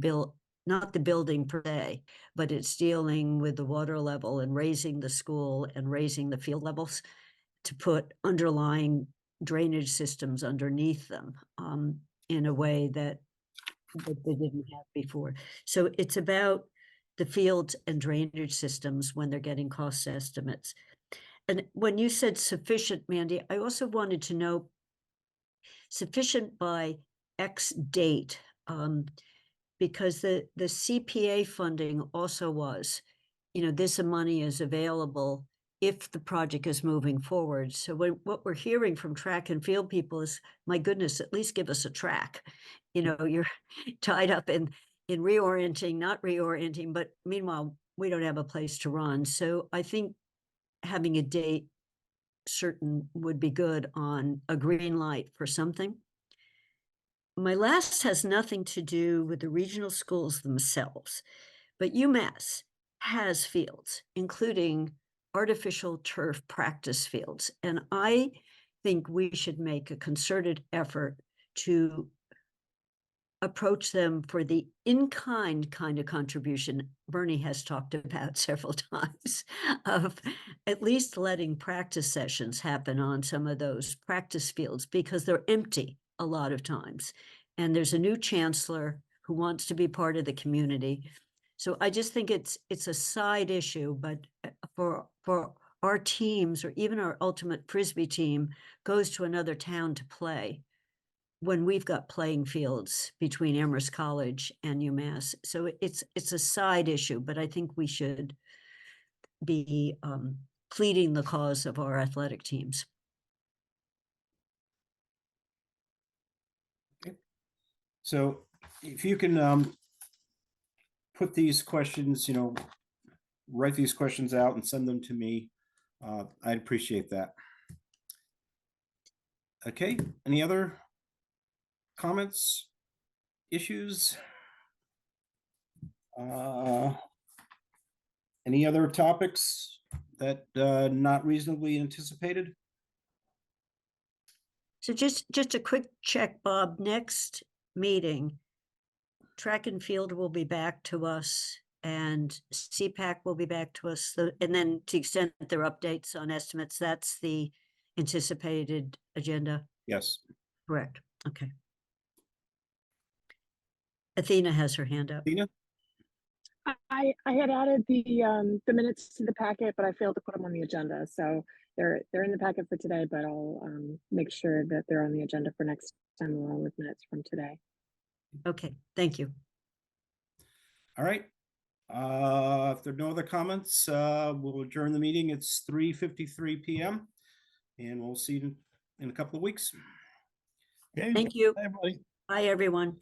building per se, but it's dealing with the water level and raising the school and raising the field levels to put underlying drainage systems underneath them in a way that they didn't have before. So it's about the fields and drainage systems when they're getting cost estimates. And when you said sufficient, Mandy, I also wanted to know sufficient by X date, because the CPA funding also was, this money is available if the project is moving forward. So what we're hearing from track and field people is, my goodness, at least give us a track. You're tied up in reorienting, not reorienting, but meanwhile, we don't have a place to run. So I think having a date certain would be good on a green light for something. My last has nothing to do with the regional schools themselves, but UMass has fields, including artificial turf practice fields. And I think we should make a concerted effort to approach them for the in-kind kind of contribution Bernie has talked about several times, of at least letting practice sessions happen on some of those practice fields, because they're empty a lot of times. And there's a new chancellor who wants to be part of the community. So I just think it's a side issue, but for our teams, or even our ultimate Frisbee team goes to another town to play, when we've got playing fields between Amherst College and UMass. So it's a side issue, but I think we should be pleading the cause of our athletic teams. Okay. So if you can put these questions, write these questions out and send them to me, I'd appreciate that. Okay, any other comments, issues? Any other topics that not reasonably anticipated? So just a quick check, Bob. Next meeting, track and field will be back to us, and CPAC will be back to us. And then, to the extent that there are updates on estimates, that's the anticipated agenda. Yes. Correct. Okay. Athena has her hand up. Athena? I had added the minutes to the packet, but I failed to put them on the agenda. So they're in the packet for today, but I'll make sure that they're on the agenda for next time along with minutes from today. Okay, thank you. All right. If there are no other comments, we'll adjourn the meeting. It's 3:53 p.m. and we'll see you in a couple of weeks. Okay, Thank you. bye, everybody. Bye, everyone.